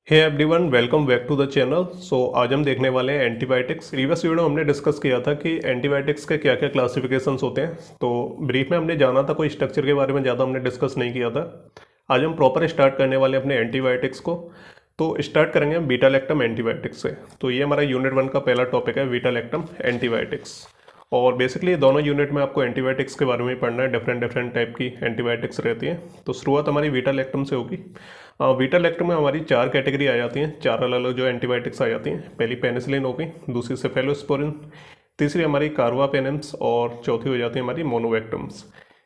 Hey everyone, welcome back to the channel. आज हम देखने वाले हैं एंटीबायोटिक्स। प्रीवियस वीडियो हमने डिस्कस किया था कि एंटीबायोटिक्स के क्या क्या क्लासिफिकेशंस होते हैं। तो ब्रीफ में हमने जाना था, कोई स्ट्रक्चर के बारे में ज़्यादा हमने डिस्कस नहीं किया था। आज हम प्रॉपर स्टार्ट करने वाले हैं अपने एंटीबायोटिक्स को। तो स्टार्ट करेंगे हम बीटा लैक्टम एंटीबायोटिक्स से। तो ये हमारा यूनिट 1 का पहला टॉपिक है, बीटा लैक्टम एंटीबायोटिक्स। और बेसिकली दोनों यूनिट में आपको एंटीबायोटिक्स के बारे में ही पढ़ना है। डिफरेंट डिफरेंट टाइप की एंटीबायोटिक्स रहती हैं। तो शुरुआत हमारी बीटा लैक्टम से होगी। बीटा लैक्टम में हमारी 4 कैटेगरी आ जाती हैं, 4 अलग अलग जो एंटीबायोटिक्स आ जाती हैं। पहली पेनिसिलिन होगी, दूसरी सेफेलोस्पोरिन, तीसरी हमारी कार्बापेनेम्स और चौथी हो जाती है हमारी मोनोवेक्टम्स।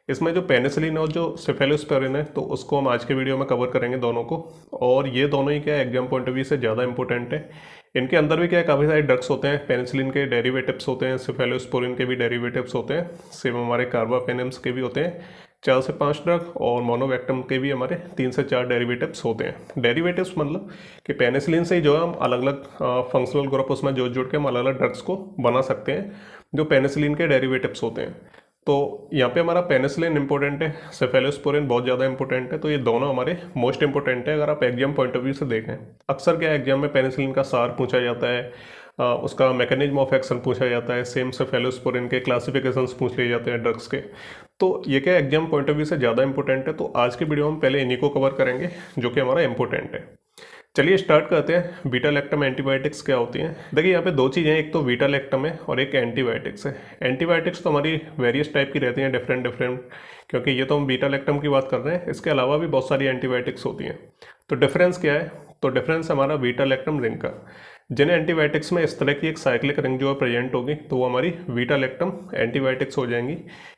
इसमें जो पेनिसिलिन और जो सेफेलोस्पोरिन है तो उसको हम आज के वीडियो में कवर करेंगे दोनों को। और ये दोनों ही क्या एग्जाम पॉइंट ऑफ व्यू से ज़्यादा इंपॉर्टेंट है। इनके अंदर भी क्या है, काफ़ी सारे ड्रग्स होते हैं। पेनिसिलिन के डेरिवेटिव्स होते हैं, सेफेलोस्पोरिन के भी डेरिवेटिव्स होते हैं, सेम हमारे कार्बापेनेम्स के भी होते हैं 4 से 5 ड्रग, और मोनोवेक्टम के भी हमारे 3 से 4 डेरिवेटिव्स होते हैं। डेरिवेटिव्स मतलब कि पेनिसिलिन से ही जो है हम अलग अलग फंक्शनल ग्रुप उसमें जोड़ के हम अलग अलग ड्रग्स को बना सकते हैं जो पेनिसिलिन के डेरिवेटिव्स होते हैं। तो यहाँ पे हमारा पेनिसिलिन इंपॉर्टेंट है, सेफेलोस्पोरिन बहुत ज़्यादा इंपॉर्टेंट है। तो ये दोनों हमारे मोस्ट इंपॉर्टेंट है अगर आप एग्जाम पॉइंट ऑफ व्यू से देखें। अक्सर क्या एग्जाम में पेनिसिलिन का सार पूछा जाता है, उसका मैकेनिज्म ऑफ एक्शन पूछा जाता है, सेम सेफेलोस्पोरिन के क्लासिफिकेशंस पूछ लिए जाते हैं ड्रग्स के। तो ये क्या एग्जाम पॉइंट ऑफ व्यू से ज़्यादा इंपॉर्टेंट है। तो आज की वीडियो में पहले इन्हीं को कवर करेंगे जो कि हमारा इंपॉर्टेंट है। चलिए स्टार्ट करते हैं। बीटा लैक्टम एंटीबायोटिक्स क्या होती हैं। देखिए यहाँ पे दो चीज़ें हैं, एक तो बीटा लैक्टम है और एक एंटीबायोटिक्स है। एंटीबायोटिक्स तो हमारी वेरियस टाइप की रहती हैं, डिफरेंट डिफरेंट, क्योंकि ये तो हम बीटा लैक्टम की बात कर रहे हैं। इसके अलावा भी बहुत सारी एंटीबायोटिक्स होती हैं। तो डिफरेंस क्या है? तो डिफरेंस हमारा बीटा लैक्टम रिंग का। जिन एंटीबायोटिक्स में इस तरह की एक साइक्लिक रिंग जो है प्रेजेंट होगी तो वो हमारी बीटा लैक्टम एंटीबायोटिक्स हो जाएंगी।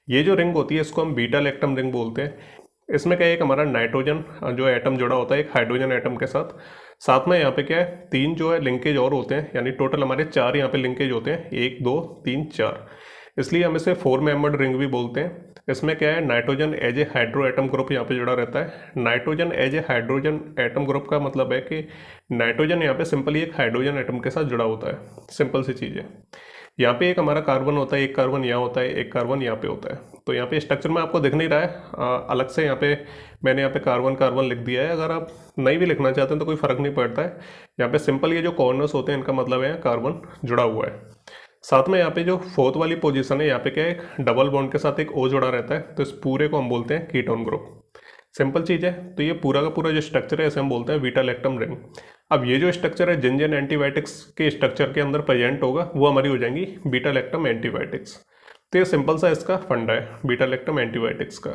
ये जो रिंग होती है इसको हम बीटा लैक्टम रिंग बोलते हैं। इसमें क्या है, एक हमारा नाइट्रोजन जो एटम जुड़ा होता है एक हाइड्रोजन एटम के साथ। साथ में यहाँ पे क्या है, 3 जो है लिंकेज और होते हैं, यानी टोटल हमारे 4 यहाँ पे लिंकेज होते हैं, 1 2 3 4। इसलिए हम इसे 4 मेंबर्ड रिंग भी बोलते हैं। इसमें क्या है, nitrogen as a hydro atom group यहाँ पे जुड़ा रहता है। Nitrogen as a hydrogen atom group का मतलब है कि नाइट्रोजन यहाँ पे सिंपली एक हाइड्रोजन एटम के साथ जुड़ा होता है। सिंपल सी चीज़ है। यहाँ पे एक हमारा कार्बन होता है, एक कार्बन यहाँ होता है, एक कार्बन यहाँ पे होता है। तो यहाँ पे स्ट्रक्चर में आपको दिख नहीं रहा है अलग से, यहाँ पे मैंने यहाँ पे कार्बन कार्बन लिख दिया है। अगर आप नहीं भी लिखना चाहते हैं तो कोई फ़र्क नहीं पड़ता है। यहाँ पे सिंपल ये जो कॉर्नर्स होते हैं इनका मतलब है कार्बन जुड़ा हुआ है। साथ में यहाँ पे जो फोर्थ वाली पोजीशन है यहाँ पे क्या है, एक डबल बॉन्ड के साथ एक ओ जुड़ा रहता है। तो इस पूरे को हम बोलते हैं कीटोन ग्रुप। सिंपल चीज़ है। तो ये पूरा का पूरा जो स्ट्रक्चर है इसे हम बोलते हैं बीटा लैक्टम रिंग। अब ये जो स्ट्रक्चर है जिन जिन एंटीबायोटिक्स के स्ट्रक्चर के अंदर प्रेजेंट होगा वो हमारी हो जाएंगी बीटा लैक्टम एंटीबायोटिक्स। तो ये सिंपल सा इसका फंडा है बीटा लैक्टम एंटीबायोटिक्स का।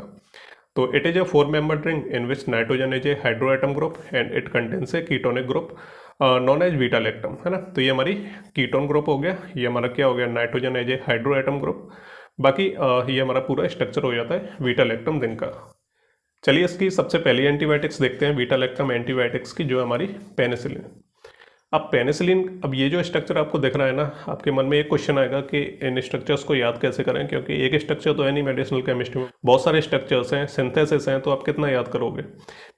तो it is a 4 membered ring in which nitrogen is a hydro atom group and it contains a ketonic group non as beta lactam, है ना। तो ये हमारी कीटोन ग्रुप हो गया, ये हमारा क्या हो गया, nitrogen as a hydro atom group. बाकी ये हमारा पूरा स्ट्रक्चर हो जाता है बीटा लैक्टम रिंग का। चलिए इसकी सबसे पहली एंटीबायोटिक्स देखते हैं बीटा लैक्टम एंटीबायोटिक्स की, जो है हमारी पेनिसिलिन। अब पेनिसिलिन, अब ये जो स्ट्रक्चर आपको दिख रहा है ना, आपके मन में एक क्वेश्चन आएगा कि इन स्ट्रक्चर्स को याद कैसे करें, क्योंकि एक स्ट्रक्चर तो है नहीं मेडिसिनल केमिस्ट्री में, बहुत सारे स्ट्रक्चर्स हैं, सिंथेसिस हैं, तो आप कितना याद करोगे।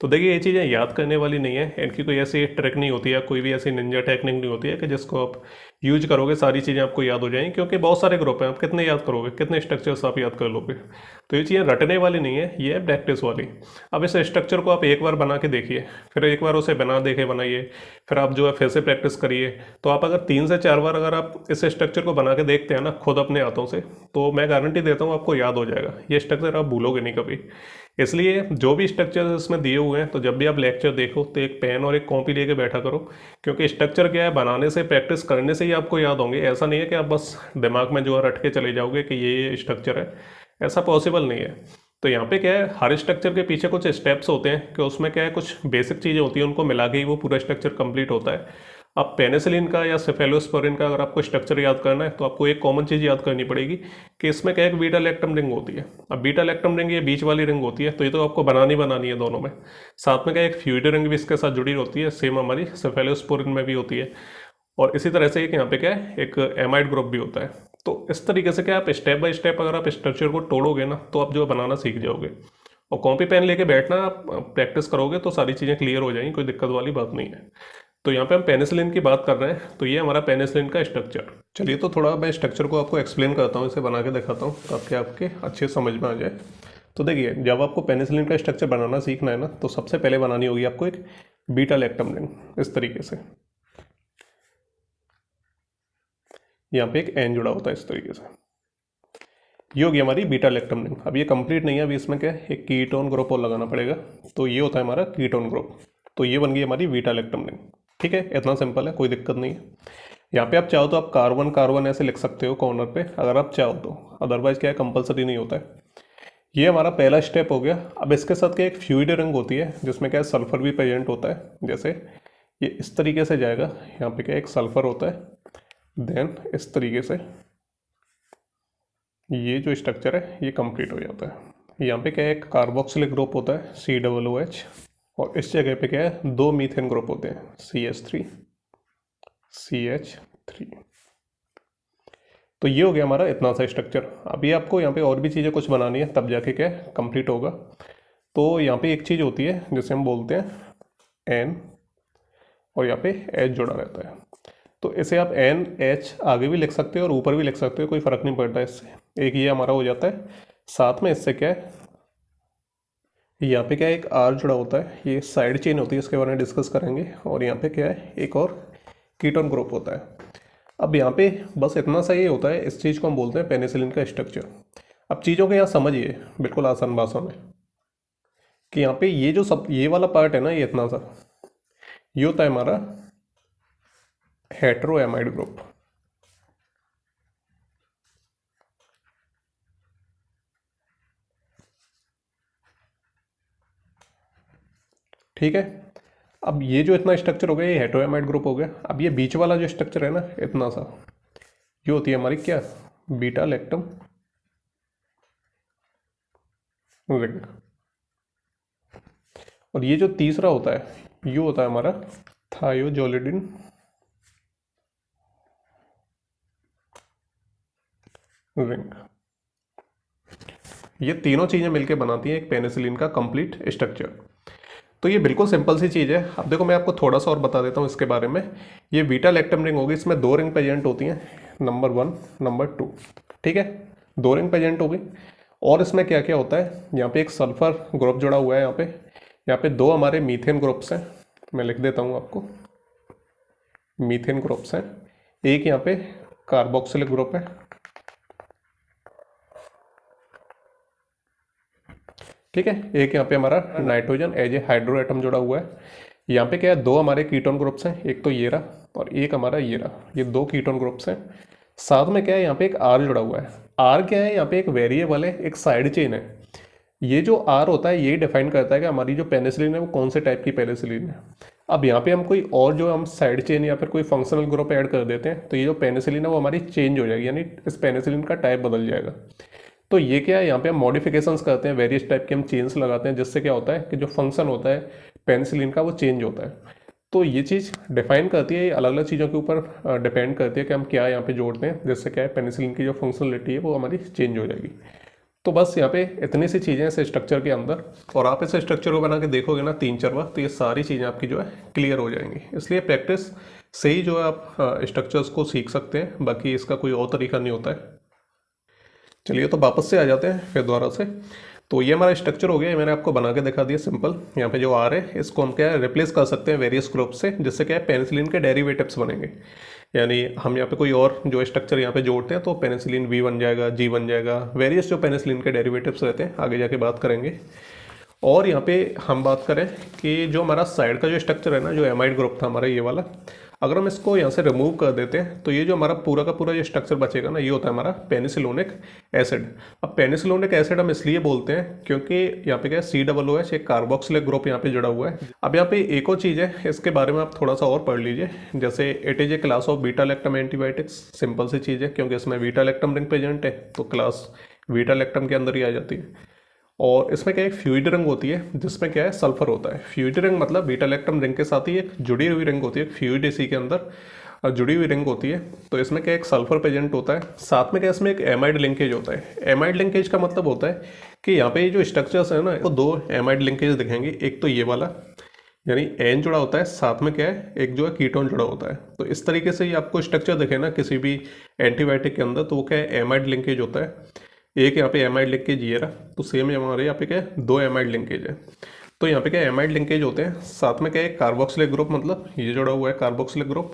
तो देखिए ये चीज़ें याद करने वाली नहीं है, इनकी कोई ऐसी ट्रिक नहीं होती है, कोई भी ऐसी निंजा टेक्निक नहीं होती है कि जिसको आप यूज करोगे सारी चीज़ें आपको याद हो जाएंगी, क्योंकि बहुत सारे ग्रुप हैं, आप कितने याद करोगे, कितने स्ट्रक्चर्स आप याद कर लोगे। तो ये चीज़ें रटने वाली नहीं है, ये है प्रैक्टिस वाली। अब इस स्ट्रक्चर को आप एक बार बना के देखिए, फिर एक बार उसे बना देखे बनाइए, फिर आप जो है फिर से प्रैक्टिस करिए। तो आप अगर 3 से 4 बार अगर आप इस स्ट्रक्चर को बना के देखते हैं ना खुद अपने हाथों से, तो मैं गारंटी देता हूँ आपको याद हो जाएगा। ये स्ट्रक्चर आप भूलोगे नहीं कभी। इसलिए जो भी स्ट्रक्चर इसमें दिए हुए हैं, तो जब भी आप लेक्चर देखो तो एक पेन और एक कॉपी लेके बैठा करो, क्योंकि स्ट्रक्चर क्या है, बनाने से प्रैक्टिस करने से ही आपको याद होंगे। ऐसा नहीं है कि आप बस दिमाग में जो है रट के चले जाओगे कि ये स्ट्रक्चर है, ऐसा पॉसिबल नहीं है। तो यहाँ पे क्या है, हर स्ट्रक्चर के पीछे कुछ स्टेप्स होते हैं कि उसमें क्या है, कुछ बेसिक चीज़ें होती हैं, उनको मिला के ही वो पूरा स्ट्रक्चर कंप्लीट होता है। अब पेनिसिलिन का या सेफेलोस्पोरिन का अगर आपको स्ट्रक्चर याद करना है तो आपको एक कॉमन चीज़ याद करनी पड़ेगी कि इसमें क्या एक बीटा लैक्टम रिंग होती है। अब बीटा लैक्टम रिंग ये बीच वाली रिंग होती है, तो ये तो आपको बनानी है दोनों में। साथ में क्या एक फ्यूड रिंग भी इसके साथ जुड़ी होती है, सेम हमारी सेफेलोस्पोरिन में भी होती है। और इसी तरह से एक यहाँ पे क्या है, एक एमाइड ग्रुप भी होता है। तो इस तरीके से क्या आप स्टेप बाय स्टेप अगर आप स्ट्रक्चर को तोड़ोगे ना तो आप जो बनाना सीख जाओगे। और कॉपी पेन लेके बैठना, आप प्रैक्टिस करोगे तो सारी चीज़ें क्लियर हो जाएंगी, कोई दिक्कत वाली बात नहीं है। तो यहाँ पे हम पेनिसिलिन की बात कर रहे हैं, तो ये हमारा पेनिसिलिन का स्ट्रक्चर। चलिए तो थोड़ा मैं स्ट्रक्चर को आपको एक्सप्लेन करता हूँ, इसे बना के दिखाता हूँ ताकि आपके अच्छे समझ में आ जाए। तो देखिए जब आपको पेनिसिलिन का स्ट्रक्चर बनाना सीखना है ना, तो सबसे पहले बनानी होगी आपको एक बीटा लैक्टम रिंग, इस तरीके से यहाँ पे एक एन जुड़ा होता है इस तरीके से। ये हो गई हमारी बीटा लैक्टम रिंग। अब ये कंप्लीट नहीं है, अभी इसमें क्या है, एक कीटोन ग्रुप और लगाना पड़ेगा, तो ये होता है हमारा कीटोन ग्रुप। तो ये बन गई हमारी बीटा लैक्टम रिंग। ठीक है, इतना सिंपल है, कोई दिक्कत नहीं है। यहाँ पे आप चाहो तो आप कार्बन कार्बन ऐसे लिख सकते हो कॉर्नर पे, अगर आप चाहो तो, अदरवाइज क्या है, कंपलसरी नहीं होता है। ये हमारा पहला स्टेप हो गया। अब इसके साथ क्या एक फ्लूइड रिंग होती है जिसमें क्या है सल्फर भी प्रेजेंट होता है। जैसे ये इस तरीके से जाएगा, यहाँ पे क्या एक सल्फर होता है, देन इस तरीके से ये जो स्ट्रक्चर है ये कंप्लीट हो जाता है। यहाँ पे क्या है एक कार्बोक्सिलिक ग्रुप होता है COOH, और इस जगह पे क्या है दो मीथेन ग्रुप होते हैं CH3 CH3। तो ये हो गया हमारा इतना सा स्ट्रक्चर। अभी आपको यहाँ पे और भी चीज़ें कुछ बनानी है, तब जाके क्या कंप्लीट होगा। तो यहाँ पे एक चीज़ होती है जिसे हम बोलते हैं N, और यहाँ पे H जुड़ा रहता है। तो इसे आप NH आगे भी लिख सकते हो और ऊपर भी लिख सकते हो, कोई फ़र्क नहीं पड़ता इससे। एक ये हमारा हो जाता है, साथ में इससे क्या है यहाँ पे क्या है एक R जुड़ा होता है, ये साइड चेन होती है, इसके बारे में डिस्कस करेंगे। और यहाँ पे क्या है एक और कीटोन ग्रुप होता है। अब यहाँ पे बस इतना सा ही होता है, इस चीज़ को हम बोलते हैं पेनिसिलिन का स्ट्रक्चर। अब चीज़ों को यहाँ समझिए बिल्कुल आसान भाषा में, कि यहाँ पे ये जो सब ये वाला पार्ट है ना, ये इतना सा, ये होता है हमारा हेटेरोएमाइड ग्रुप। ठीक है, अब ये जो इतना स्ट्रक्चर हो गया ये हेटेरोएमाइड ग्रुप हो गया। अब ये बीच वाला जो स्ट्रक्चर है ना इतना सा, ये होती है हमारी क्या बीटा लैक्टम रिंग। और ये जो तीसरा होता है ये होता है हमारा थायोजोलिडिन रिंग। ये तीनों चीज़ें मिलकर बनाती हैं एक पेनिसिलिन का कंप्लीट स्ट्रक्चर। तो ये बिल्कुल सिंपल सी चीज़ है। अब देखो मैं आपको थोड़ा सा और बता देता हूँ इसके बारे में। ये बीटा लैक्टम रिंग होगी, इसमें दो रिंग प्रेजेंट होती हैं, नंबर 1 नंबर 2। ठीक है, दो रिंग प्रेजेंट होगी। और इसमें क्या क्या होता है, यहाँ पे एक सल्फर ग्रुप जुड़ा हुआ है, यहाँ पे दो हमारे मीथेन ग्रुप्स हैं, मैं लिख देता हूँ आपको, मीथेन ग्रुप्स हैं। एक यहाँ पे कार्बोक्सिलिक ग्रुप है। ठीक है, एक यहाँ पे हमारा nitrogen as a hydro atom जुड़ा हुआ है। यहाँ पे क्या है दो हमारे कीटोन ग्रुप्स हैं, एक तो ये रहा और एक हमारा ये रहा, ये दो कीटोन ग्रुप्स हैं। साथ में क्या है यहाँ पे एक R जुड़ा हुआ है। R क्या है, यहाँ पे एक वेरिएबल है, एक साइड चेन है। ये जो R होता है ये डिफाइन करता है कि हमारी जो पेनिसिलिन है वो कौन से टाइप की पेनिसिलिन है। अब यहाँ पे हम कोई और जो हम साइड चेन या फिर कोई फंक्शनल ग्रुप ऐड कर देते हैं तो ये जो पेनिसिलिन है वो हमारी चेंज हो जाएगी, यानी इस पेनिसिलिन का टाइप बदल जाएगा। तो ये क्या है, यहाँ पे हम मॉडिफिकेशंस करते हैं, वेरियस टाइप के हम चेंज लगाते हैं, जिससे क्या होता है कि जो फंक्शन होता है पेनिसिलिन का वो चेंज होता है। तो ये चीज़ डिफाइन करती है, ये अलग अलग चीज़ों के ऊपर डिपेंड करती है कि हम क्या यहाँ पे जोड़ते हैं, जिससे क्या है पेनिसिलिन की जो फंक्शनलिटी है वो हमारी चेंज हो जाएगी। तो बस यहाँ पे इतनी सी चीज़ें इस स्ट्रक्चर के अंदर, और आप इस स्ट्रक्चर को बना के देखोगे ना 3-4 बार, तो ये सारी चीज़ें आपकी जो है क्लियर हो जाएंगी। इसलिए प्रैक्टिस से ही जो है आप स्ट्रक्चर्स को सीख सकते हैं, बाकी इसका कोई और तरीका नहीं होता है। चलिए तो वापस से आ जाते हैं फिर दोबारा से। तो ये हमारा स्ट्रक्चर हो गया, ये मैंने आपको बना के दिखा दिया सिंपल। यहाँ पे जो R है इसको हम क्या है रिप्लेस कर सकते हैं वेरियस ग्रुप से, जिससे क्या है पेनिसिलिन के डेरिवेटिव्स बनेंगे। यानी हम यहाँ पे कोई और जो स्ट्रक्चर यहाँ पे जोड़ते हैं तो पेनिसिलिन V बन जाएगा, G बन जाएगा, वेरियस जो पेनिसिलिन के डेरिवेटिव्स रहते हैं आगे जाके बात करेंगे। और यहाँ पे हम बात करें कि जो हमारा साइड का जो स्ट्रक्चर है ना, जो एमाइड ग्रुप था हमारा ये वाला, अगर हम इसको यहाँ से रिमूव कर देते हैं तो ये जो हमारा पूरा का पूरा जो स्ट्रक्चर बचेगा ना, ये होता है हमारा पेनिसिलोनिक एसिड। अब पेनिसिलोनिक एसिड हम इसलिए बोलते हैं क्योंकि यहाँ पे क्या है COOH एक कार्बोक्सिलिक ग्रुप यहाँ पे जुड़ा हुआ है। अब यहाँ पे एक और चीज़ है, इसके बारे में आप थोड़ा सा और पढ़ लीजिए। जैसे it is a class of beta lactam antibiotics, simple सी चीज़ है, क्योंकि इसमें बीटा लैक्टम रिंग प्रेजेंट है तो क्लास बीटा लैक्टम के अंदर ही आ जाती है। और इसमें क्या है फ्लूइड रिंग होती है जिसमें क्या है सल्फर होता है। फ्लूइड रिंग मतलब बीटा लैक्टम रिंग के साथ ही एक जुड़ी हुई रिंग होती है, फ्लूइड इसी के अंदर जुड़ी हुई रिंग होती है। तो इसमें क्या एक सल्फर प्रेजेंट होता है, साथ में क्या इसमें एक एमाइड लिंकेज होता है। एमाइड लिंकेज का मतलब होता है कि यहाँ पे जो स्ट्रक्चर्स है ना, वो दो एमाइड लिंकेज दिखेंगे। एक तो ये वाला यानी N जुड़ा होता है, साथ में क्या है एक जो है कीटोन जुड़ा होता है। तो इस तरीके से ये आपको स्ट्रक्चर दिखे ना किसी भी एंटीबायोटिक के अंदर, तो वो क्या है एमाइड लिंकेज होता है। एक यहाँ पे एमाइड लिंकेज ये रहा, तो सेम हमारे यहाँ पे क्या है दो एमाइड लिंकेज है। तो यहाँ पे क्या एमाइड लिंकेज होते हैं, साथ में क्या है कार्बोक्सिलिक ग्रुप, मतलब ये जुड़ा हुआ है कार्बोक्सिलिक ग्रुप,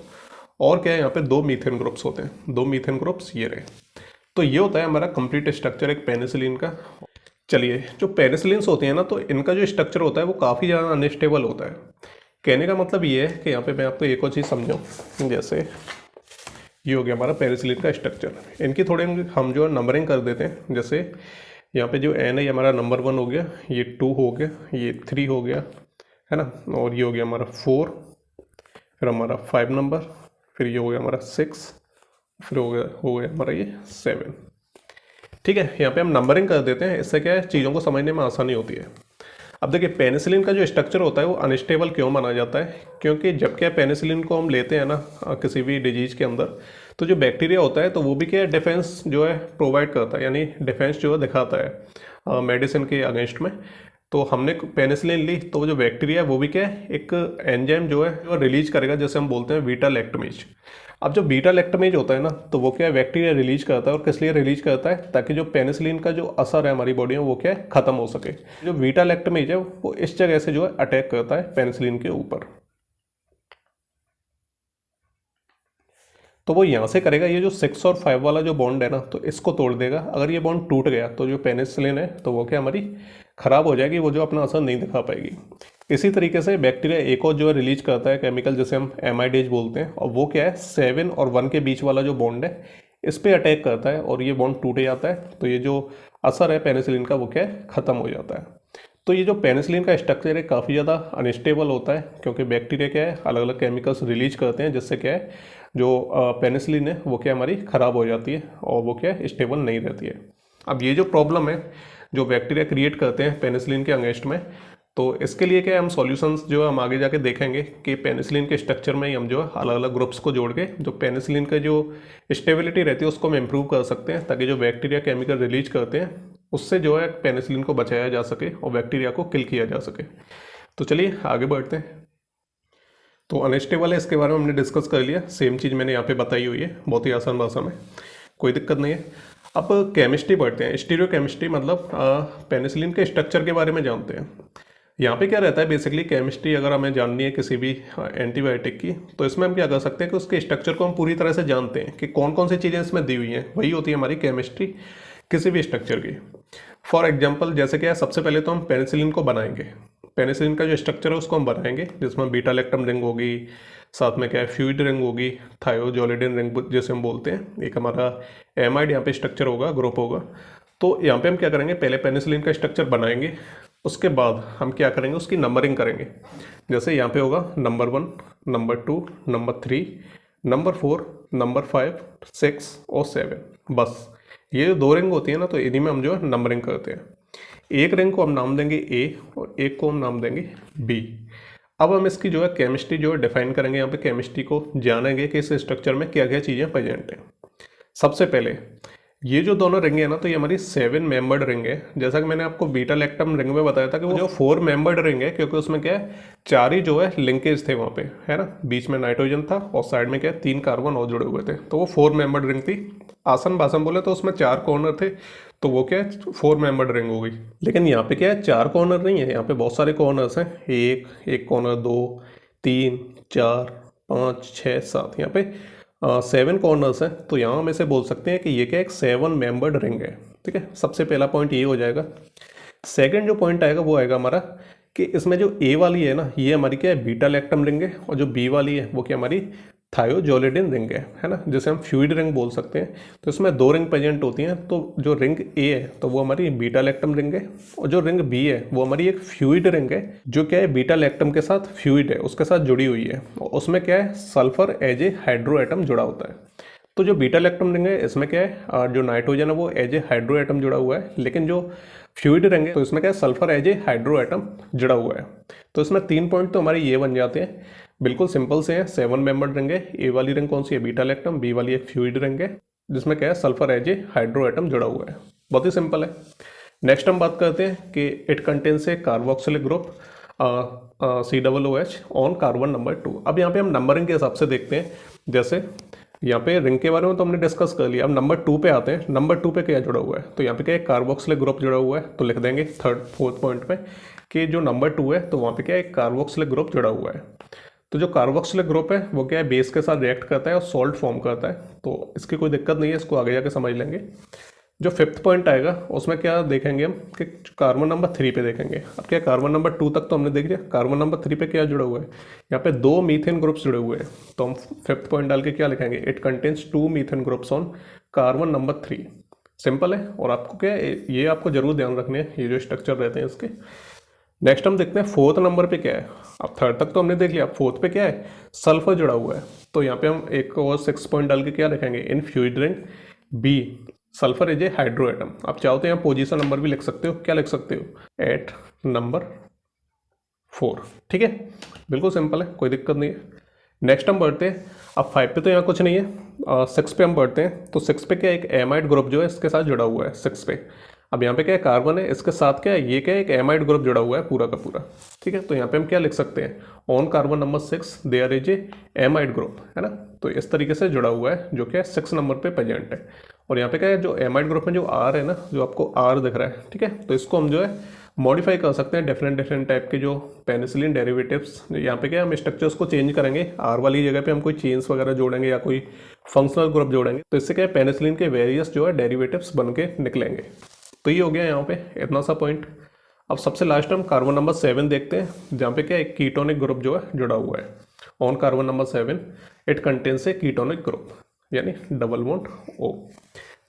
और क्या है यहाँ पे 2 मीथेन ग्रुप्स होते हैं, 2 मीथेन ग्रुप्स ये रहे। तो ये होता है हमारा कंप्लीट स्ट्रक्चर एक पेनिसिलिन का। चलिए, जो पेनिसिलिन्स होते हैं ना, तो इनका जो स्ट्रक्चर होता है वो काफ़ी ज़्यादा अनस्टेबल होता है। कहने का मतलब ये है कि यहाँ पे मैं आपको एक और चीज़ समझाऊँ, जैसे ये हो गया हमारा पेनिसिलिन का स्ट्रक्चर। इनकी थोड़े हम जो है नंबरिंग कर देते हैं। जैसे यहाँ पे जो एन है ये हमारा नंबर 1 हो गया, ये 2 हो गया, ये 3 हो गया, है ना, और ये हो गया हमारा 4, फिर हमारा 5 नंबर, फिर ये हो गया हमारा 6, फिर हो गया हमारा ये 7। ठीक है, यहाँ पे हम नंबरिंग कर देते हैं, इससे क्या है चीज़ों को समझने में आसानी होती है। अब देखिए, पेनिसिलिन का जो स्ट्रक्चर होता है वो अनस्टेबल क्यों माना जाता है, क्योंकि जब क्या पेनिसिलिन को हम लेते हैं ना किसी भी डिजीज के अंदर, तो जो बैक्टीरिया होता है तो वो भी क्या है डिफेंस जो है प्रोवाइड करता है, यानी डिफेंस जो है दिखाता है मेडिसिन के अगेंस्ट में। तो हमने पेनिसिलिन ली तो वो जो बैक्टीरिया है वो भी क्या है एक एंजाइम जो है वो रिलीज करेगा, जैसे हम बोलते हैं बीटा लैक्टमेज। अब जो बीटा लैक्टमेज होता है ना, तो वो क्या है बैक्टीरिया रिलीज करता है, और किस लिए रिलीज करता है, ताकि जो पेनिसिलिन का जो असर है हमारी बॉडी में वो क्या है खत्म हो सके। जो बीटा लैक्टमेज है वो इस जगह से जो है अटैक करता है पेनिसिलिन के ऊपर, तो वो यहाँ से करेगा। ये जो 6 और 5 वाला जो बॉन्ड है ना, तो इसको तोड़ देगा। अगर ये बॉन्ड टूट गया तो जो पेनिसिलिन है तो वो क्या हमारी खराब हो जाएगी, वो जो अपना असर नहीं दिखा पाएगी। इसी तरीके से बैक्टीरिया एक और जो है रिलीज करता है केमिकल, जैसे हम एमाइडेज बोलते हैं, और वो क्या है 7 और 1 के बीच वाला जो बॉन्ड है इस पर अटैक करता है, और ये बॉन्ड टूट जाता है। तो ये जो असर है पेनिसिलिन का वो क्या है खत्म हो जाता है। तो ये जो पेनिसिलिन का स्ट्रक्चर है काफ़ी ज़्यादा अनस्टेबल होता है, क्योंकि बैक्टीरिया क्या है अलग अलग केमिकल्स रिलीज करते हैं, जिससे क्या है जो पेनिसिलिन है वो क्या हमारी ख़राब हो जाती है, और वो क्या है स्टेबल नहीं रहती है। अब ये जो प्रॉब्लम है जो बैक्टीरिया क्रिएट करते हैं पेनिसिलिन के अगेंस्ट में, तो इसके लिए क्या है हम सॉल्यूशंस जो है हम आगे जाके देखेंगे कि पेनिसिलिन के स्ट्रक्चर में ही हम जो है अलग अलग ग्रुप्स को जोड़ के जो पेनिसिलिन का जो स्टेबिलिटी रहती है उसको हम इम्प्रूव कर सकते हैं, ताकि जो बैक्टीरिया केमिकल रिलीज करते हैं उससे जो है पेनिसिलिन को बचाया जा सके और बैक्टीरिया को किल किया जा सके। तो चलिए आगे बढ़ते हैं। तो अनस्टेबल है, इसके बारे में हमने डिस्कस कर लिया। सेम चीज़ मैंने यहाँ पे बताई हुई है बहुत ही आसान भाषा में, कोई दिक्कत नहीं है। अब केमिस्ट्री बढ़ते हैं, स्टीरियो केमिस्ट्री, मतलब पेनिसिलिन के स्ट्रक्चर के बारे में जानते हैं। यहाँ पे क्या रहता है बेसिकली, केमिस्ट्री अगर हमें जाननी है किसी भी एंटीबायोटिक की, तो इसमें हम क्या कर सकते हैं कि उसके स्ट्रक्चर को हम पूरी तरह से जानते हैं कि कौन कौन सी चीज़ें इसमें दी हुई हैं, वही होती है हमारी केमिस्ट्री किसी भी स्ट्रक्चर की। फॉर एग्जाम्पल जैसे क्या है, सबसे पहले तो हम पेनिसिलिन को बनाएंगे। पेनिसिलिन का जो स्ट्रक्चर है उसको हम बनाएंगे, जिसमें बीटा लैक्टम रिंग होगी, साथ में क्या है फ्यूइड रिंग होगी, थायोजोलिडिन रिंग जैसे हम बोलते हैं, एक हमारा एमाइड यहाँ पे स्ट्रक्चर होगा, ग्रुप होगा। तो यहाँ पे हम क्या करेंगे, पहले पेनिसिलिन का स्ट्रक्चर बनाएंगे, उसके बाद हम क्या करेंगे उसकी नंबरिंग करेंगे। जैसे यहाँ पे होगा number 1, number 2, number 3, number 4, number 5, 6 और 7। बस ये जो 2 रिंग होती है ना, तो इन्हीं में हम जो है नंबरिंग करते हैं। एक रिंग को हम नाम देंगे ए और एक को हम नाम देंगे बी। अब हम इसकी जो है केमिस्ट्री जो है डिफाइन करेंगे, यहाँ पे केमिस्ट्री को जानेंगे कि इस स्ट्रक्चर में क्या क्या चीज़ें प्रेजेंट हैं। सबसे पहले ये जो दोनों रिंग है ना, तो ये हमारी 7 मेंबर्ड रिंग है। जैसा कि मैंने आपको बीटा लैक्टम रिंग में बताया था कि वो जो 4 मेंबर्ड रिंग है, क्योंकि उसमें क्या है 4 ही जो है लिंकेज थे वहाँ पे, है ना, बीच में नाइट्रोजन था और साइड में क्या है 3 कार्बन और जुड़े हुए थे, तो वो 4 मेंबर्ड रिंग थी। आसान भाषा में बोले तो उसमें 4 कॉर्नर थे, तो वो क्या है 4 मेंबर्ड रिंग हो गई। लेकिन यहाँ पे क्या है 4 कॉर्नर नहीं है, यहाँ पे बहुत सारे कॉर्नर्स हैं, एक कॉर्नर, 2, 3, 4, 5, 6, 7, यहाँ पे 7 कॉर्नर्स हैं। तो यहाँ हम ऐसे बोल सकते हैं कि ये क्या एक 7 मेंबर्ड रिंग है। ठीक है, सबसे पहला पॉइंट ये हो जाएगा। सेकंड जो पॉइंट आएगा वो आएगा हमारा कि इसमें जो ए वाली है ना, ये हमारी क्या है बीटा लैक्टम रिंग है, और जो बी वाली है वो क्या हमारी थायोजोलिडिन रिंग है ना, जिसे हम फ्यूइड रिंग बोल सकते हैं। तो इसमें 2 रिंग प्रेजेंट होती हैं। तो जो रिंग ए है तो वो हमारी बीटा लैक्टम रिंग है, और जो रिंग बी है वो हमारी एक फ्यूइड रिंग है, जो क्या है बीटा लैक्टम के साथ फ्यूइड है, उसके साथ जुड़ी हुई है, और उसमें क्या है sulphur as a hydro atom जुड़ा होता है। तो जो बीटा लैक्टम रिंग है इसमें क्या है जो नाइट्रोजन है वो एज ए हाइड्रो एटम जुड़ा हुआ है, लेकिन जो फ्यूइड रिंग है तो इसमें क्या है sulphur as a hydro atom जुड़ा हुआ है। तो इसमें 3 पॉइंट तो हमारे ये बन जाते हैं, बिल्कुल सिंपल से हैं। 7 मेंबर्ड रिंग है, ए वाली रिंग कौन सी है बीटा लैक्टम, बी वाली एक फ्यूइड रिंग है जिसमें क्या है sulphur as a hydro atom जुड़ा हुआ है। बहुत ही सिंपल है। नेक्स्ट हम बात करते हैं कि it contains A carboxylic group COOH on carbon number 2। अब यहाँ पे हम नंबरिंग के हिसाब से देखते हैं। जैसे यहाँ पे रिंग के बारे में तो हमने डिस्कस कर लिया, अब नंबर 2 पे आते हैं। नंबर 2 पे क्या जुड़ा हुआ है, तो यहाँ पे क्या है कार्बोक्सिलिक ग्रुप जुड़ा हुआ है, तो लिख देंगे 3rd 4th पॉइंट पे कि जो नंबर 2 है तो वहाँ पे क्या है, एक कार्बोक्सिलिक ग्रुप जुड़ा हुआ है। तो जो कार्बोक्सिलिक ग्रुप है वो क्या है, बेस के साथ रिएक्ट करता है और सॉल्ट फॉर्म करता है, तो इसकी कोई दिक्कत नहीं है, इसको आगे जाके समझ लेंगे। जो 5th पॉइंट आएगा उसमें क्या देखेंगे हम कि कार्बन नंबर 3 पे देखेंगे। अब क्या कार्बन नंबर 2 तक तो हमने देख लिया, कार्बन नंबर 3 पे क्या जुड़ा हुआ है, यहाँ पे 2 मीथेन ग्रुप्स जुड़े हुए हैं। तो हम 5th पॉइंट डाल के क्या लिखेंगे, it contains 2 methane groups on carbon number 3। Simple है, और आपको क्या है, ये आपको जरूर ध्यान रखने हैं ये जो स्ट्रक्चर रहते हैं इसके। नेक्स्ट हम देखते हैं 4th नंबर पे क्या है। अब 3rd तक तो हमने देख लिया, 4th पे क्या है, सल्फर जुड़ा हुआ है। तो यहाँ पे हम एक और 6 पॉइंट डाल के क्या लिखेंगे, in fused ring B sulphur is a hydro atom. आप चाहो तो यहाँ पोजीशन नंबर भी लिख सकते हो, क्या लिख सकते हो, एट नंबर 4। ठीक है, बिल्कुल सिंपल है, कोई दिक्कत नहीं है। नेक्स्ट हम बढ़ते हैं, अब 5 पे तो यहाँ कुछ नहीं है, 6 पे हम बढ़ते हैं। तो 6 पे क्या है, एक एमाइड ग्रुप जो है इसके साथ जुड़ा हुआ है 6 पे। अब यहाँ पे क्या है, कार्बन है, इसके साथ क्या है, ये क्या है, एक एमाइड ग्रुप जुड़ा हुआ है पूरा का पूरा। ठीक है, तो यहाँ पे हम क्या लिख सकते हैं, on carbon number 6 there is a amide group, है ना। तो इस तरीके से जुड़ा हुआ है जो क्या है 6 नंबर पे प्रेजेंट है। और यहाँ पे क्या है, जो एमाइड ग्रुप में जो आर है ना, जो आपको आर दिख रहा है, ठीक है, तो इसको हम जो है मॉडिफाई कर सकते हैं डिफरेंट टाइप के जो पेनिसिलिन डेरिवेटिव्स। यहाँ पे क्या हम स्ट्रक्चर्स को चेंज करेंगे, आर वाली जगह पे हम कोई चेन्स वगैरह जोड़ेंगे या कोई फंक्शनल ग्रुप जोड़ेंगे, तो इससे क्या है पेनिसिलिन के वेरियस जो है डेरिवेटिव्स बन के निकलेंगे। तो ये हो गया यहाँ पे इतना सा पॉइंट। अब सबसे लास्ट हम कार्बन नंबर 7 देखते हैं, जहाँ पे क्या एक कीटोनिक ग्रुप जो है जुड़ा हुआ है। On carbon number 7 it contains a ketonic group, यानी डबल बॉन्ड O।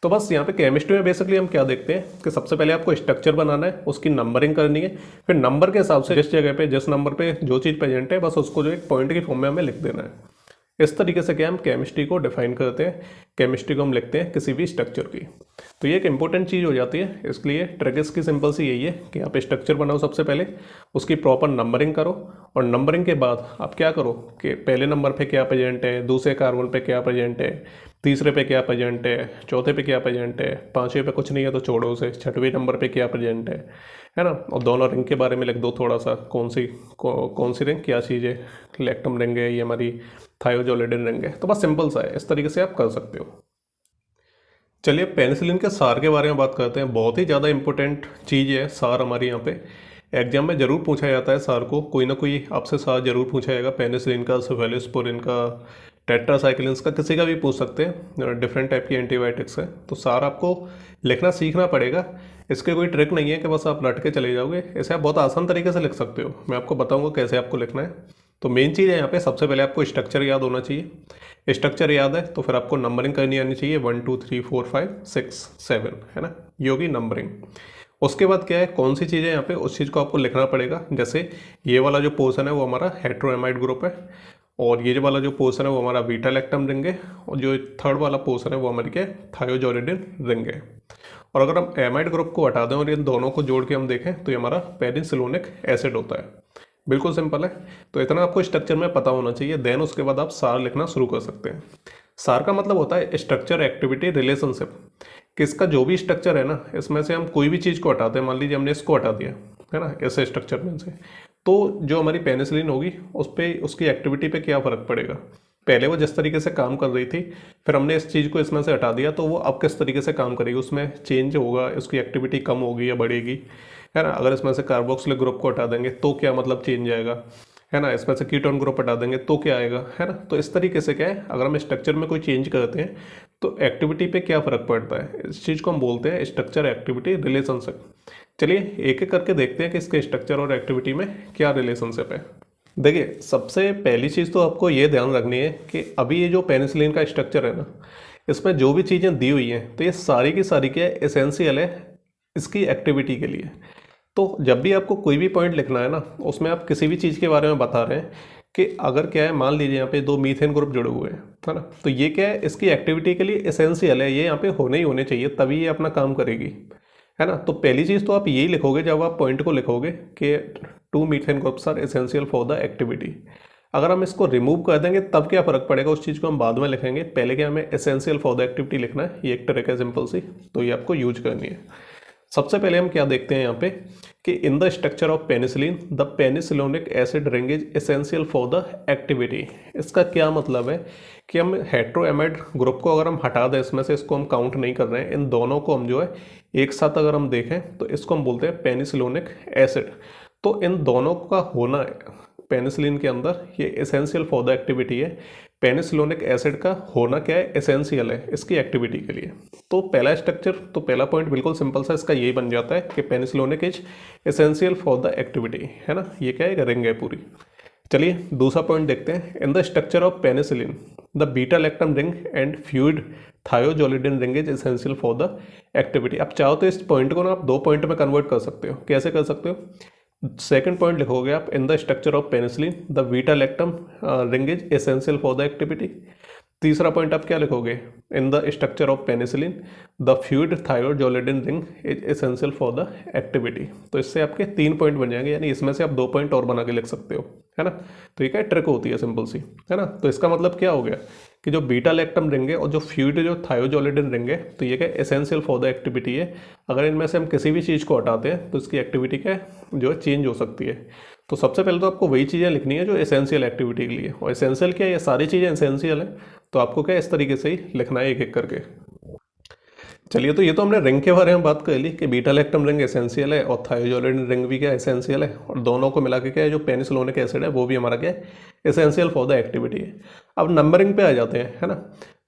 तो बस यहाँ पे केमिस्ट्री में बेसिकली हम क्या देखते हैं कि सबसे पहले आपको स्ट्रक्चर बनाना है, उसकी नंबरिंग करनी है, फिर नंबर के हिसाब से जिस जगह पे जिस नंबर पे जो चीज़ प्रेजेंट है बस उसको जो एक पॉइंट की फॉर्म में हमें लिख देना है। इस तरीके से क्या हम केमिस्ट्री को डिफाइन करते हैं, केमिस्ट्री को हम लिखते हैं किसी भी स्ट्रक्चर की। तो ये एक इंपॉर्टेंट चीज़ हो जाती है, इसलिए ट्रिक इसकी सिंपल सी यही है कि आप स्ट्रक्चर बनाओ सबसे पहले, उसकी प्रॉपर नंबरिंग करो, और नंबरिंग के बाद आप क्या करो कि पहले नंबर पे क्या प्रेजेंट है, दूसरे कार्बन पे क्या प्रेजेंट है, तीसरे पे क्या प्रेजेंट है, चौथे पे क्या प्रेजेंट है, पाँचवें पे कुछ नहीं है तो छोड़ो उसे, छठवें नंबर पे क्या प्रेजेंट है ना। और दोनों रिंग के बारे में लिख दो थोड़ा सा, कौन सी रिंग क्या चीज़ है, लैक्टम रिंग है, ये हमारी थायोजोलिडिन रिंग है। तो बस सिंपल सा है, इस तरीके से आप कर सकते हो। चलिए पेनिसिलिन के सार के बारे में बात करते हैं। बहुत ही ज़्यादा इंपॉर्टेंट चीज़ है सार हमारी। यहाँ पे एग्जाम में जरूर पूछा जाता है सार को, कोई ना कोई आपसे सार जरूर पूछा जाएगा, पेनिसिलिन का, सेफेलोस्पोरिन का, टेट्रासाइक्लिन्स का, किसी का भी पूछ सकते हैं, डिफरेंट टाइप की एंटीबायोटिक्स है। तो सार आपको लिखना सीखना पड़ेगा, इसके कोई ट्रिक नहीं है कि बस आप रट के चले जाओगे, इसे आप बहुत आसान तरीके से लिख सकते हो। मैं आपको बताऊंगा कैसे आपको लिखना है। तो मेन चीज़ है यहाँ पे, सबसे पहले आपको स्ट्रक्चर याद होना चाहिए। स्ट्रक्चर याद है तो फिर आपको नंबरिंग करनी आनी चाहिए, 1 2 3 4 5 6 7, है ना, ये होगी नंबरिंग। उसके बाद क्या है, कौन सी चीज़ है यहाँ पे, उस चीज़ को आपको लिखना पड़ेगा। जैसे ये वाला जो पोर्शन है वो हमारा हेट्रोएमाइड ग्रुप है, और ये जो वाला जो पोर्शन है वो हमारा बीटा लैक्टम रिंग है, और जो 3rd वाला पोर्शन है वो हमारी क्या थायोजोलिडिन रिंग है। और अगर हम एमाइड ग्रुप को हटा दें और इन दोनों को जोड़ के हम देखें तो ये हमारा पेनिसिलिनिक एसिड होता है। बिल्कुल सिंपल है। तो इतना आपको स्ट्रक्चर में पता होना चाहिए, देन उसके बाद आप सार लिखना शुरू कर सकते हैं। सार का मतलब होता है स्ट्रक्चर एक्टिविटी रिलेशनशिप, कि इसका जो भी स्ट्रक्चर है ना, इसमें से हम कोई भी चीज़ को हटाते हैं, मान लीजिए हमने इसको हटा दिया है ना ऐसे स्ट्रक्चर में से, तो जो हमारी पेनिसिलिन होगी उस पर, उसकी एक्टिविटी पे क्या फ़र्क पड़ेगा। पहले वो जिस तरीके से काम कर रही थी, फिर हमने इस चीज़ को इसमें से हटा दिया, तो वो अब किस तरीके से काम करेगी, उसमें चेंज होगा, उसकी एक्टिविटी कम होगी या बढ़ेगी, है ना। अगर इसमें से कार्बोक्सिलिक ग्रुप को हटा देंगे तो क्या मतलब चेंज आएगा, है ना। इसमें से कीटोन ग्रुप हटा देंगे तो क्या आएगा, है ना। तो इस तरीके से क्या है, अगर हम स्ट्रक्चर में कोई चेंज करते हैं तो एक्टिविटी पे क्या फ़र्क पड़ता है, इस चीज़ को हम बोलते हैं स्ट्रक्चर एक्टिविटी रिलेशनशिप। चलिए एक एक करके देखते हैं कि इसके स्ट्रक्चर और एक्टिविटी में क्या रिलेशनशिप है। देखिए सबसे पहली चीज़ तो आपको ये ध्यान रखनी है कि अभी ये जो पेनिसिलिन का स्ट्रक्चर है ना, इसमें जो भी चीज़ें दी हुई हैं तो ये सारी की सारी क्या है, एसेंशियल है इसकी एक्टिविटी के लिए। तो जब भी आपको कोई भी पॉइंट लिखना है ना, उसमें आप किसी भी चीज़ के बारे में बता रहे हैं कि अगर क्या है, मान लीजिए यहाँ पे 2 मीथेन ग्रुप जुड़े हुए हैं, है ना, तो ये क्या है, इसकी एक्टिविटी के लिए एसेंशियल है, ये यहाँ पे होने ही होने चाहिए, तभी ये अपना काम करेगी, है ना। तो पहली चीज़ तो आप यही लिखोगे जब आप पॉइंट को लिखोगे कि 2 methane groups are essential for the activity. अगर हम इसको रिमूव कर देंगे तब क्या फ़र्क पड़ेगा, उस चीज़ को हम बाद में लिखेंगे, पहले क्या हमें एसेंशियल फॉर द एक्टिविटी लिखना है। ये एक ट्रिक है सिंपल सी, तो ये आपको यूज करनी है। सबसे पहले हम क्या देखते हैं यहाँ पे कि in the structure of penicillin the penicillanic acid ring is essential for the activity. इसका क्या मतलब है कि हम हेट्रोएमाइड ग्रुप को अगर हम हटा दें इसमें से, इसको हम काउंट नहीं कर रहे हैं, इन दोनों को हम जो है एक साथ अगर हम देखें तो इसको हम बोलते हैं पेनिसिलिनिक एसिड। तो इन दोनों का होना पेनिसिलिन के अंदर ये एसेंशियल फॉर द एक्टिविटी है। पेनिसिलोनिक एसिड का होना क्या है, एसेंशियल है इसकी एक्टिविटी के लिए। तो पहला स्ट्रक्चर, तो पहला पॉइंट बिल्कुल सिंपल सा इसका यही बन जाता है कि penicillanic is essential for the activity, है ना, ये क्या है, एक रिंग है पूरी। चलिए दूसरा पॉइंट देखते हैं। In the structure of penicillin the beta lactam ring and fused thiazolidine ring is essential for the activity. आप चाहो तो इस पॉइंट को ना आप 2 पॉइंट में कन्वर्ट कर सकते हो। कैसे कर सकते हो? सेकंड पॉइंट लिखोगे आप, in the structure of penicillin the beta lactam ring is essential for the activity. तीसरा पॉइंट आप क्या लिखोगे, in the structure of penicillin the fused thiazolidine ring is essential for the activity. तो इससे आपके 3 point बन जाएंगे, यानी इसमें से आप 2 पॉइंट और बना के लिख सकते हो, है ना। तो ये क्या ट्रिक होती है सिंपल सी, है ना। तो इसका मतलब क्या हो गया कि जो बीटा लैक्टम रिंग है और जो फ्यूड जो थायोजोलिडिन रिंग है, तो ये क्या एसेंशियल फॉर द एक्टिविटी है। अगर इनमें से हम किसी भी चीज़ को हटाते हैं तो इसकी एक्टिविटी क्या जो है चेंज हो सकती है। तो सबसे पहले तो आपको वही चीज़ें लिखनी है जो एसेंशियल एक्टिविटी के लिए, और एसेंशियल क्या है, ये सारी चीज़ें एसेंशियल हैं। तो आपको क्या इस तरीके से ही लिखना है एक एक करके। चलिए, तो ये तो हमने रिंग के बारे में बात कर ली कि बीटा लैक्टम रिंग एसेंशियल है और थायोजोलिडिन रिंग भी क्या एसेंशियल है, और दोनों को मिला के क्या है जो पेनिसिलोनिक एसिड है वो भी हमारा क्या है एसेंशियल फॉर द एक्टिविटी है। अब नंबरिंग पे आ जाते हैं, है ना।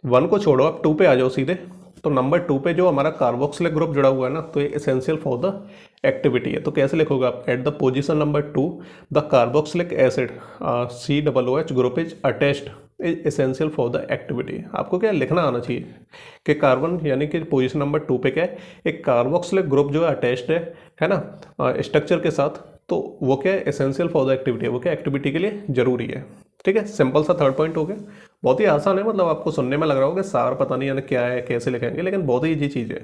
1 को छोड़ो, आप 2 पे आ जाओ सीधे। तो नंबर 2 पे जो हमारा कार्बोक्सिलिक ग्रुप जुड़ा हुआ है ना, तो ये एसेंशियल फॉर द एक्टिविटी है। तो कैसे लिखोगे आप, at the position number 2 the carboxylic acid COOH group is attached is essential for the activity. आपको क्या लिखना आना चाहिए कि कार्बन यानी कि पोजीशन नंबर 2 पे क्या है, एक कार्बोक्सिलिक ग्रुप जो है अटैच्ड है ना, स्ट्रक्चर के साथ। तो वो क्या है एसेंशियल फॉर द एक्टिविटी है, वो क्या एक्टिविटी के लिए जरूरी है। ठीक है, सिंपल सा थर्ड पॉइंट हो गया। बहुत ही आसान है, मतलब आपको सुनने में लग रहा होगा सार पता नहीं यानी क्या है कैसे लिखेंगे, लेकिन बहुत ही ईजी चीज़ है।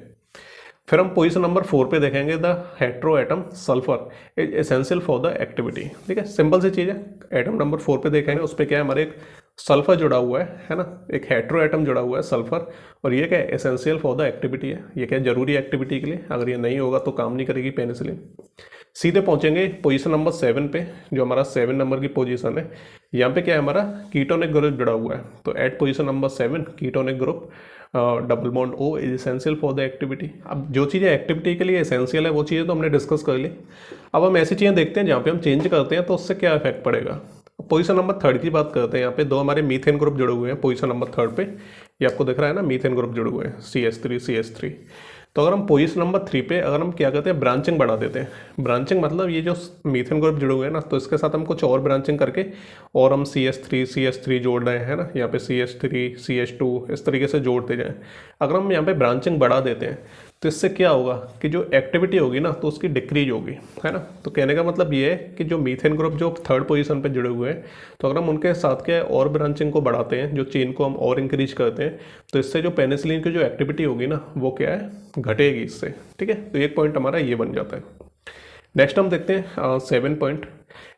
फिर हम पोजीशन नंबर 4 पे देखेंगे the hetero atom sulphur is essential for the activity. ठीक है, सिंपल सी चीज़ है। एटम नंबर 4 पे देखेंगे, उस पर क्या है हमारे एक सल्फर जुड़ा हुआ है ना, एक हेट्रो एटम जुड़ा हुआ है सल्फर, और ये क्या है एसेंशियल फॉर द एक्टिविटी है। ये क्या है जरूरी एक्टिविटी के लिए, अगर ये नहीं होगा तो काम नहीं करेगी पेनिसिलिन। सीधे पहुंचेंगे पोजीशन नंबर 7 पे, जो हमारा 7 नंबर की पोजीशन है। यहाँ पे क्या है हमारा कीटोनिक ग्रुप जुड़ा हुआ है। तो at position number 7 ketonic group double bond O is essential for the activity. अब जो चीज़ें एक्टिविटी के लिए एसेंशियल है वो चीज़ें तो हमने डिस्कस कर ली। अब हम ऐसी चीज़ें देखते हैं जहाँ पे हम चेंज करते हैं तो उससे क्या इफेक्ट पड़ेगा। पोजीशन नंबर 3 की बात करते हैं। यहाँ पे 2 हमारे मीथेन ग्रुप जुड़े हुए हैं पोजीशन नंबर 3 पे। ये आपको दिख रहा है ना, मीथेन ग्रुप जुड़े हुए हैं CH3। तो अगर हम पोजीशन नंबर 3 पे अगर हम क्या करते हैं ब्रांचिंग बढ़ा देते हैं। ब्रांचिंग मतलब ये जो मीथेन ग्रुप जुड़े हुए हैं ना, तो इसके साथ हम कुछ और ब्रांचिंग करके और हम CH3 जोड़ रहे हैं ना, यहाँ पे CH3 CH2 इस तरीके से जोड़ते जाएं। अगर हम यहाँ पे ब्रांचिंग बढ़ा देते हैं तो इससे क्या होगा कि जो एक्टिविटी होगी ना तो उसकी डिक्रीज होगी, है ना। तो कहने का मतलब ये है कि जो मीथेन ग्रुप जो 3rd पोजीशन पे जुड़े हुए हैं, तो अगर हम उनके साथ क्या है और ब्रांचिंग को बढ़ाते हैं, जो चेन को हम और इंक्रीज करते हैं, तो इससे जो पेनिसिलिन की जो एक्टिविटी होगी ना वो क्या है घटेगी इससे। ठीक है, तो एक पॉइंट हमारा ये बन जाता है। नेक्स्ट हम देखते हैं 7 point.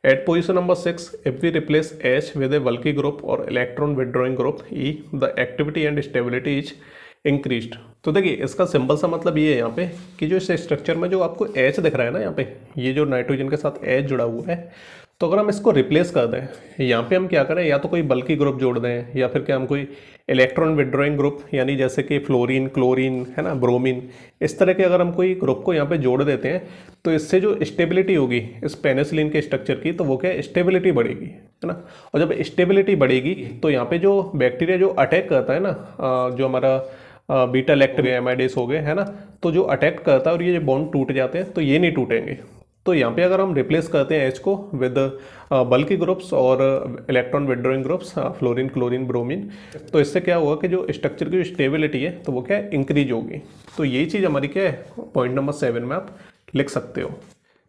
At position number 6 if we replace H with a bulky group और electron withdrawing group E the activity and stability is increased. तो देखिए इसका सिंपल सा मतलब ये है यहाँ पे कि जो इस स्ट्रक्चर में जो आपको H दिख रहा है ना, यहाँ पे ये जो नाइट्रोजन के साथ H जुड़ा हुआ है, तो अगर हम इसको रिप्लेस कर दें, यहाँ पे हम क्या करें, या तो कोई बल्की ग्रुप जोड़ दें या फिर क्या हम कोई इलेक्ट्रॉन विदड्रॉइंग ग्रुप यानी जैसे कि फ्लोरीन क्लोरीन है ना ब्रोमीन, इस तरह के अगर हम कोई ग्रुप को यहाँ पे जोड़ देते हैं तो इससे जो स्टेबिलिटी होगी इस पेनिसिलिन के स्ट्रक्चर की, तो वो क्या स्टेबिलिटी बढ़ेगी, है ना। और जब स्टेबिलिटी बढ़ेगी तो यहाँ पे जो बैक्टीरिया जो अटैक करता है ना, जो हमारा बीटा लैक्टम एमाइडेस हो गए, है ना, तो जो अटैक करता है और ये जो बॉन्ड टूट जाते हैं तो ये नहीं टूटेंगे। तो यहाँ पे अगर हम रिप्लेस करते हैं H को विद बल्की ग्रुप्स और electron withdrawing groups fluorine chlorine bromine, तो इससे क्या होगा कि जो स्ट्रक्चर की जो स्टेबिलिटी है तो वो क्या है इंक्रीज होगी। तो यही चीज़ हमारी क्या है पॉइंट नंबर 7 में आप लिख सकते हो।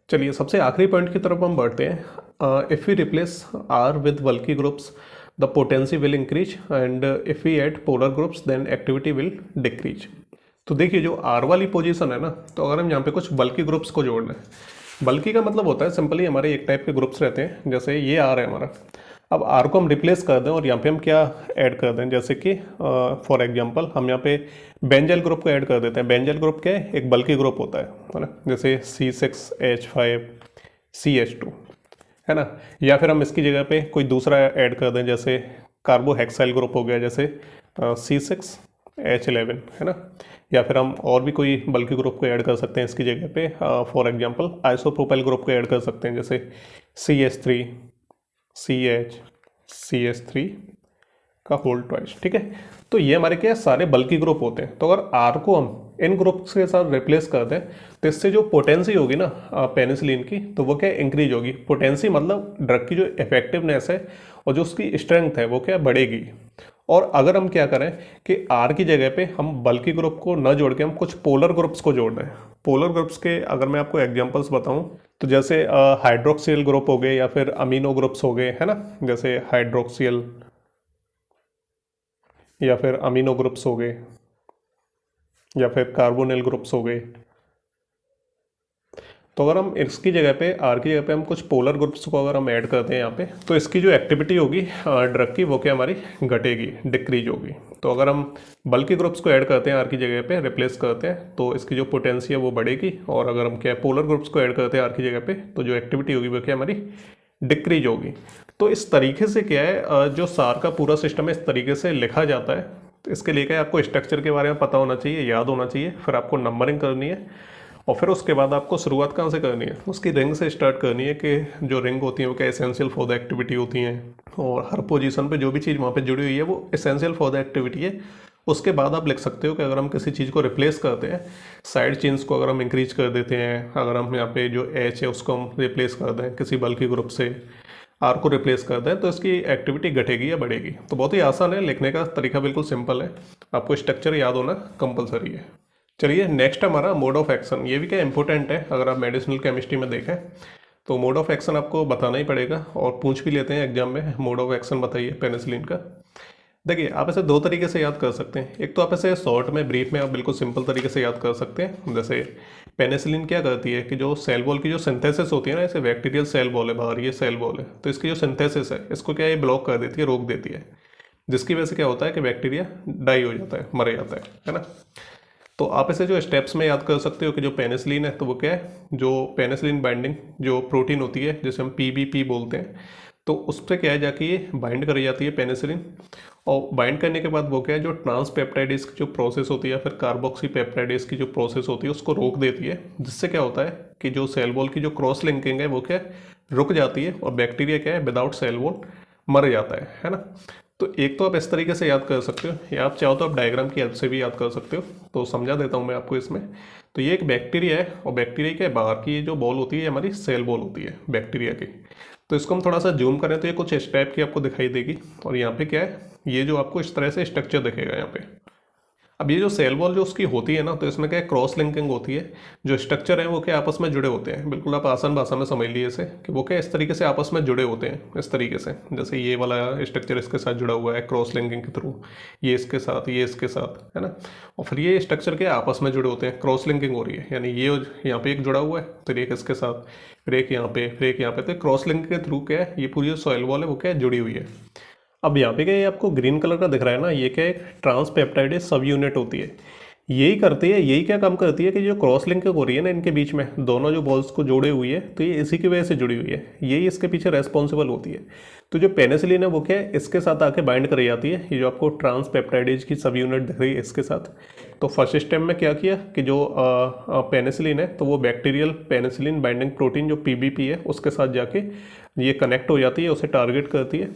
चलिए सबसे आखिरी पॉइंट की तरफ हम बढ़ते हैं। If we replace R with bulky groups the potency will increase and if we add polar groups then activity will decrease. तो देखिए जो R वाली पोजीशन है ना, तो अगर हम यहाँ पे कुछ बल्की ग्रुप्स को जोड़ लें, बल्कि का मतलब होता है सिंपली हमारे एक टाइप के ग्रुप्स रहते हैं, जैसे ये R है हमारा। अब R को हम रिप्लेस कर दें और यहाँ पे हम क्या ऐड कर दें, जैसे कि फॉर एग्जांपल हम यहाँ पे बेंजल ग्रुप को ऐड कर देते हैं। बेंजल ग्रुप क्या है, एक बल्की ग्रुप होता है ना, जैसे C6H5 CH2, है ना। या फिर हम इसकी जगह पे कोई दूसरा ऐड कर दें, जैसे कार्बोहेक्साइल ग्रुप हो गया, जैसे C6 H11, है ना। या फिर हम और भी कोई बल्कि ग्रुप को ऐड कर सकते हैं इसकी जगह पे। फॉर एग्जांपल आइसोप्रोपाइल ग्रुप को ऐड कर सकते हैं, जैसे CH3 CH CH3 का होल ट्वाइस, ठीक है। तो ये हमारे क्या सारे बल्कि ग्रुप होते हैं। तो अगर R को हम इन ग्रुप्स के साथ रिप्लेस कर दें तो इससे जो पोटेंसी होगी ना पेनिसिलिन की, तो वो क्या इंक्रीज होगी। पोटेंसी मतलब ड्रग की जो इफेक्टिवनेस है और जो उसकी स्ट्रेंथ है वो क्या बढ़ेगी। और अगर हम क्या करें कि R की जगह पे हम बल्कि ग्रुप को न जोड़ के हम कुछ पोलर ग्रुप्स को जोड़ रहे हैं। पोलर ग्रुप्स के अगर मैं आपको एग्जांपल्स बताऊं तो जैसे हाइड्रोक्सियल ग्रुप हो गए या फिर अमीनो ग्रुप्स हो गए, है ना। जैसे हाइड्रोक्सियल या फिर अमीनो ग्रुप्स हो गए या फिर कार्बोनिल ग्रुप्स हो गए। तो अगर हम इसकी जगह पे R की जगह पे हम कुछ पोलर ग्रुप्स को अगर हम ऐड करते हैं यहाँ पे, तो इसकी जो एक्टिविटी होगी ड्रग की वो क्या हमारी घटेगी, डिक्रीज होगी। तो अगर हम बल्कि ग्रुप्स को ऐड करते हैं R की जगह पे, रिप्लेस करते हैं, तो इसकी जो पोटेंसी है वो बढ़ेगी। और अगर हम क्या पोलर ग्रुप्स को ऐड करते हैं R की जगह पे, तो जो एक्टिविटी होगी वो क्या हमारी डिक्रीज होगी। तो इस तरीके से क्या है जो सार का पूरा सिस्टम है इस तरीके से लिखा जाता है। तो इसके लिए क्या है आपको स्ट्रक्चर के बारे में पता होना चाहिए, याद होना चाहिए, फिर आपको नंबरिंग करनी है और फिर उसके बाद आपको शुरुआत कहाँ से करनी है, उसकी रिंग से स्टार्ट करनी है कि जो रिंग होती है वो क्या एसेंशियल फॉर द एक्टिविटी होती हैं और हर पोजीशन पे जो भी चीज़ वहाँ पे जुड़ी हुई है वो एसेंशियल फॉर द एक्टिविटी है। उसके बाद आप लिख सकते हो कि अगर हम किसी चीज़ को रिप्लेस करते हैं, साइड चेन्स को अगर हम इंक्रीज कर देते हैं, अगर हम यहाँ पे जो H है उसको हम रिप्लेस कर दें किसी बल्कि ग्रुप से, R को रिप्लेस कर दें, तो इसकी एक्टिविटी घटेगी या बढ़ेगी। तो बहुत ही आसान है, लिखने का तरीका बिल्कुल सिंपल है, आपको स्ट्रक्चर याद होना कंपलसरी है। चलिए नेक्स्ट हमारा मोड ऑफ एक्शन, ये भी क्या इंपॉर्टेंट है। अगर आप मेडिसिनल केमिस्ट्री में देखें तो मोड ऑफ एक्शन आपको बताना ही पड़ेगा और पूछ भी लेते हैं एग्जाम में, मोड ऑफ एक्शन बताइए पेनिसिलिन का। देखिए आप इसे दो तरीके से याद कर सकते हैं। एक तो आप इसे शॉर्ट में ब्रीफ में आप बिल्कुल सिंपल तरीके से याद कर सकते हैं। जैसे पेनिसिलिन क्या करती है कि जो सेल वॉल की जो सिंथेसिस होती है ना, जैसे बैक्टीरियल सेल वॉल है बाहर, ये सेल वॉल है, तो इसकी जो सिंथेसिस है इसको क्या ये ब्लॉक कर देती है, रोक देती है, जिसकी वजह से क्या होता है कि बैक्टीरिया डाई हो जाता है, मर जाता है ना। तो आप इसे जो स्टेप्स में याद कर सकते हो कि जो पेनिसिलिन है तो वो क्या है, जो पेनिसिलिन बाइंडिंग जो प्रोटीन होती है जिसे हम PBP बोलते हैं, तो उस पर क्या है जाके ये बाइंड करी जाती है पेनिसिलिन। और बाइंड करने के बाद वो क्या है जो ट्रांसपेप्टाइडेज की जो प्रोसेस होती है या फिर कार्बोक्सी पेप्टाइडेज की जो प्रोसेस होती है उसको रोक देती है, जिससे क्या होता है कि जो सेल वॉल की जो क्रॉस लिंकिंग है वो क्या रुक जाती है और बैक्टीरिया क्या है विदाउट सेल वॉल मर जाता है ना। तो एक तो आप इस तरीके से याद कर सकते हो, या आप चाहो तो आप डायग्राम की हेल्प से भी याद कर सकते हो। तो समझा देता हूँ मैं आपको इसमें। तो ये एक बैक्टीरिया है और बैक्टीरिया के बाहर की जो बॉल होती है हमारी सेल बॉल होती है बैक्टीरिया की। तो इसको हम थोड़ा सा जूम करें तो ये कुछ इस टाइप की आपको दिखाई देगी और यहाँ पे क्या है, ये जो आपको इस तरह से स्ट्रक्चर दिखेगा यहाँ पे। अब ये जो सेल वॉल जो उसकी होती है ना, तो इसमें क्या क्रॉस लिंकिंग होती है, जो स्ट्रक्चर है वो क्या आपस में जुड़े होते हैं। बिल्कुल आप आसान भाषा में समझ लीजिए इसे कि वो क्या इस तरीके से आपस में जुड़े होते हैं, इस तरीके से। जैसे ये वाला स्ट्रक्चर इसके साथ जुड़ा हुआ है क्रॉस लिंकिंग के थ्रू, ये इसके साथ, ये इसके साथ, है ना। और फिर ये स्ट्रक्चर क्या आपस में जुड़े होते हैं, क्रॉस लिंकिंग हो रही है, यानी ये यहाँ पे एक जुड़ा हुआ है, फिर एक इसके साथ, फिर एक यहाँ पे, फिर एक यहाँ पे। तो क्रॉस लिंकिंग के थ्रू क्या है ये पूरी जो सेल वॉल है वो क्या जुड़ी हुई है। अब यहाँ पे क्या ये आपको ग्रीन कलर का दिख रहा है ना, ये क्या एक ट्रांसपेप्टाइडेज सब यूनिट होती है। यही करती है, यही क्या काम करती है कि जो क्रॉस लिंकिंग हो रही है ना इनके बीच में, दोनों जो बॉल्स को जोड़े हुई है, तो ये इसी की वजह से जुड़ी हुई है, यही इसके पीछे रेस्पॉन्सिबल होती है। तो जो पेनिसिलिन है वो क्या है इसके साथ आके बाइंड करी जाती है, ये जो आपको ट्रांसपेप्टाइडेज की सब यूनिट दिख रही है इसके साथ। तो फर्स्ट स्टेप में क्या किया कि जो पेनिसिलिन है तो वो बैक्टीरियल पेनिसिलिन बाइंडिंग प्रोटीन जो PBP है उसके साथ जाके ये कनेक्ट हो जाती है, उसे टारगेट करती है।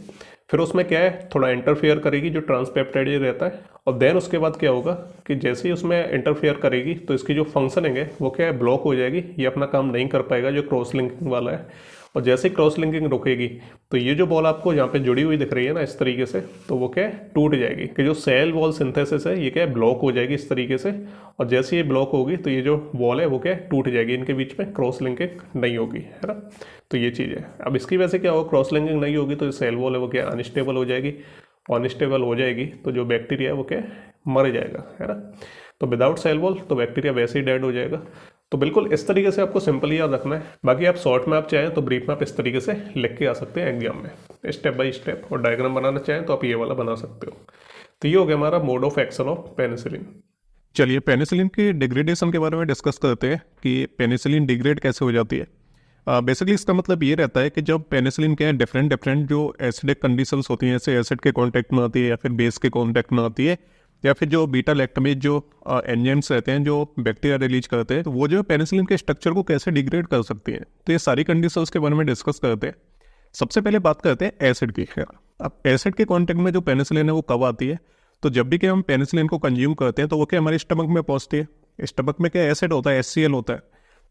फिर उसमें क्या है थोड़ा इंटरफेयर करेगी जो ट्रांसपेप्टाइड रहता है, और देन उसके बाद क्या होगा कि जैसे ही उसमें इंटरफेयर करेगी तो इसकी जो फंक्शनिंग है वो क्या है ब्लॉक हो जाएगी, ये अपना काम नहीं कर पाएगा जो क्रॉस लिंकिंग वाला है। और जैसे ही क्रॉस लिंकिंग रुकेगी तो ये जो बॉल आपको यहाँ पे जुड़ी हुई दिख रही है ना इस तरीके से, तो वो क्या है टूट जाएगी, कि जो सेल वॉल सिंथेसिस है ये क्या है ब्लॉक हो जाएगी इस तरीके से। और जैसे ये ब्लॉक होगी तो ये जो वॉल है वो क्या है टूट जाएगी, इनके बीच में क्रॉस लिंकिंग नहीं होगी, है ना। तो ये चीज़ है। अब इसकी वजह से क्या होगा, क्रॉस लिंकिंग नहीं होगी तो सेल वॉल है वो क्या अनस्टेबल हो जाएगी, अनस्टेबल हो जाएगी तो जो बैक्टीरिया है वो क्या मर जाएगा, है ना। तो विदाउट सेल वॉल तो बैक्टीरिया वैसे ही डेड हो जाएगा। तो बिल्कुल इस तरीके से आपको सिंपल याद रखना है। बाकी आप शॉर्ट में आप चाहें तो ब्रीफ में आप इस तरीके से लिख के आ सकते हैं एग्जाम में स्टेप बाय स्टेप, और डायग्राम बनाना चाहें तो आप ये वाला बना सकते हो। तो ये हो गया हमारा mode of action of penicillin. चलिए पेनिसिलिन की डिग्रेडेशन के बारे में डिस्कस करते हैं कि पेनिसिलिन डिग्रेड कैसे हो जाती है। बेसिकली इसका मतलब ये रहता है कि जब पेनिसिलिन के डिफरेंट जो एसिडिक कंडीशंस होती हैं, जैसे एसिड के कांटेक्ट में आती है या फिर बेस के कांटेक्ट में आती है, या फिर जो बीटा लैक्टमेज जो एंजाइम्स रहते हैं जो बैक्टीरिया रिलीज करते हैं, तो वो जो पेनिसिलिन के स्ट्रक्चर को कैसे डिग्रेड कर सकती हैं। तो ये सारी कंडीशंस के बारे में डिस्कस करते हैं। सबसे पहले बात करते हैं एसिड की। अब एसिड के कॉन्टेक्ट में जो पेनिसिलिन है वो कब आती है, तो जब भी कि हम पेनिसिलिन को कंज्यूम करते हैं तो वो क्या हमारे स्टमक में पहुंचती है। स्टमक में क्या एसिड होता है, HCl होता है।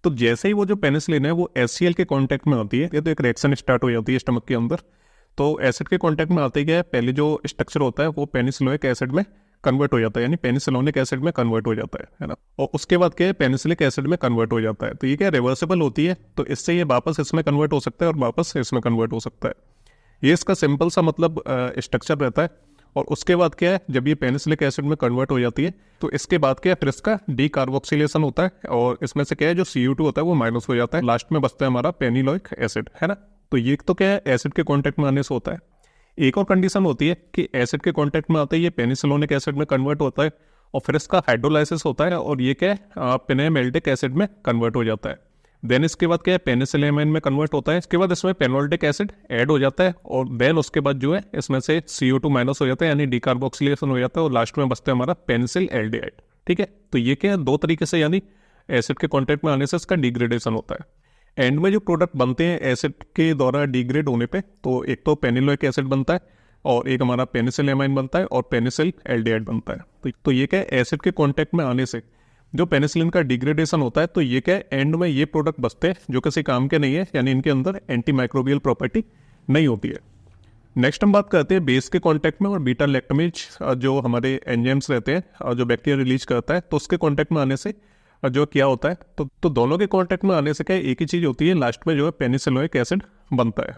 तो जैसे ही वो जो पेनिसिलिन है वो HCl के कॉन्टेक्ट में आती है तो एक रिएक्शन स्टार्ट हो जाती है स्टमक के अंदर। तो एसिड के कॉन्टेक्ट में आते क्या है, पहले जो स्ट्रक्चर होता है वो पेनिसिलोइक एसिड में कन्वर्ट हो जाता है, यानी पेनिसिलोनिक एसिड में कन्वर्ट हो जाता है ना। और उसके बाद क्या है, पेनिसिलिक एसिड में कन्वर्ट हो जाता है। तो ये क्या रिवर्सिबल होती है, तो इससे ये वापस इसमें कन्वर्ट हो सकता है और वापस इसमें कन्वर्ट हो सकता है। ये इसका सिंपल सा मतलब स्ट्रक्चर रहता है। और उसके बाद क्या है, जब ये पेनिसिलिक एसिड में कन्वर्ट हो जाती है तो इसके बाद क्या है, फिर इसका डीकार्बोक्सिलेशन होता है और इसमें से क्या है जो CO2 होता है वो माइनस हो जाता है। लास्ट में बचता है हमारा पेनिलोइक एसिड, है ना। तो ये तो क्या है एसिड के कॉन्टेक्ट में आने से होता है। एक और कंडीशन होती है कि एसिड के कॉन्टेक्ट में आते ही ये पेनिसिलोनिक एसिड में कन्वर्ट होता है और फिर इसका हाइड्रोलाइसिस होता है और ये क्या है पेनेमेल्टिक एसिड में कन्वर्ट हो जाता है। देन इसके बाद क्या है पेनिसिलेमाइन में कन्वर्ट होता है। इसके बाद इसमें पेनोल्टिक एसिड ऐड हो जाता है और देन उसके बाद जो है इसमें से CO2 माइनस हो जाता है, यानी डीकार्बोक्सिलेशन हो जाता है और लास्ट में बचता है हमारा पेनिसिल एल्डिहाइड। ठीक है, तो ये क्या है दो तरीके से, यानी एसिड के कॉन्टेक्ट में आने से इसका डिग्रेडेशन होता है। एंड में जो प्रोडक्ट बनते हैं एसिड के द्वारा डिग्रेड होने पे, तो एक तो पेनिलोइक एसिड बनता है और एक हमारा पेनिसिलेमाइन बनता है और पेनिसिल एल्डिहाइड बनता है। तो ये क्या है एसिड के कॉन्टेक्ट में आने से जो पेनिसिलिन का डिग्रेडेशन होता है, तो ये क्या है एंड में ये प्रोडक्ट बचते हैं जो किसी काम के नहीं है, यानी इनके अंदर एंटी माइक्रोबियल प्रॉपर्टी नहीं होती है। नेक्स्ट हम बात करते हैं बेस के कांटेक्ट में और बीटा लैक्टमेज जो हमारे एंजाइम्स रहते हैं जो बैक्टीरिया रिलीज करता है, तो उसके कांटेक्ट में आने से जो क्या होता है, तो दोनों के कांटेक्ट में आने से क्या एक ही चीज होती है, लास्ट में जो है पेनिसिलोइक एसिड बनता है।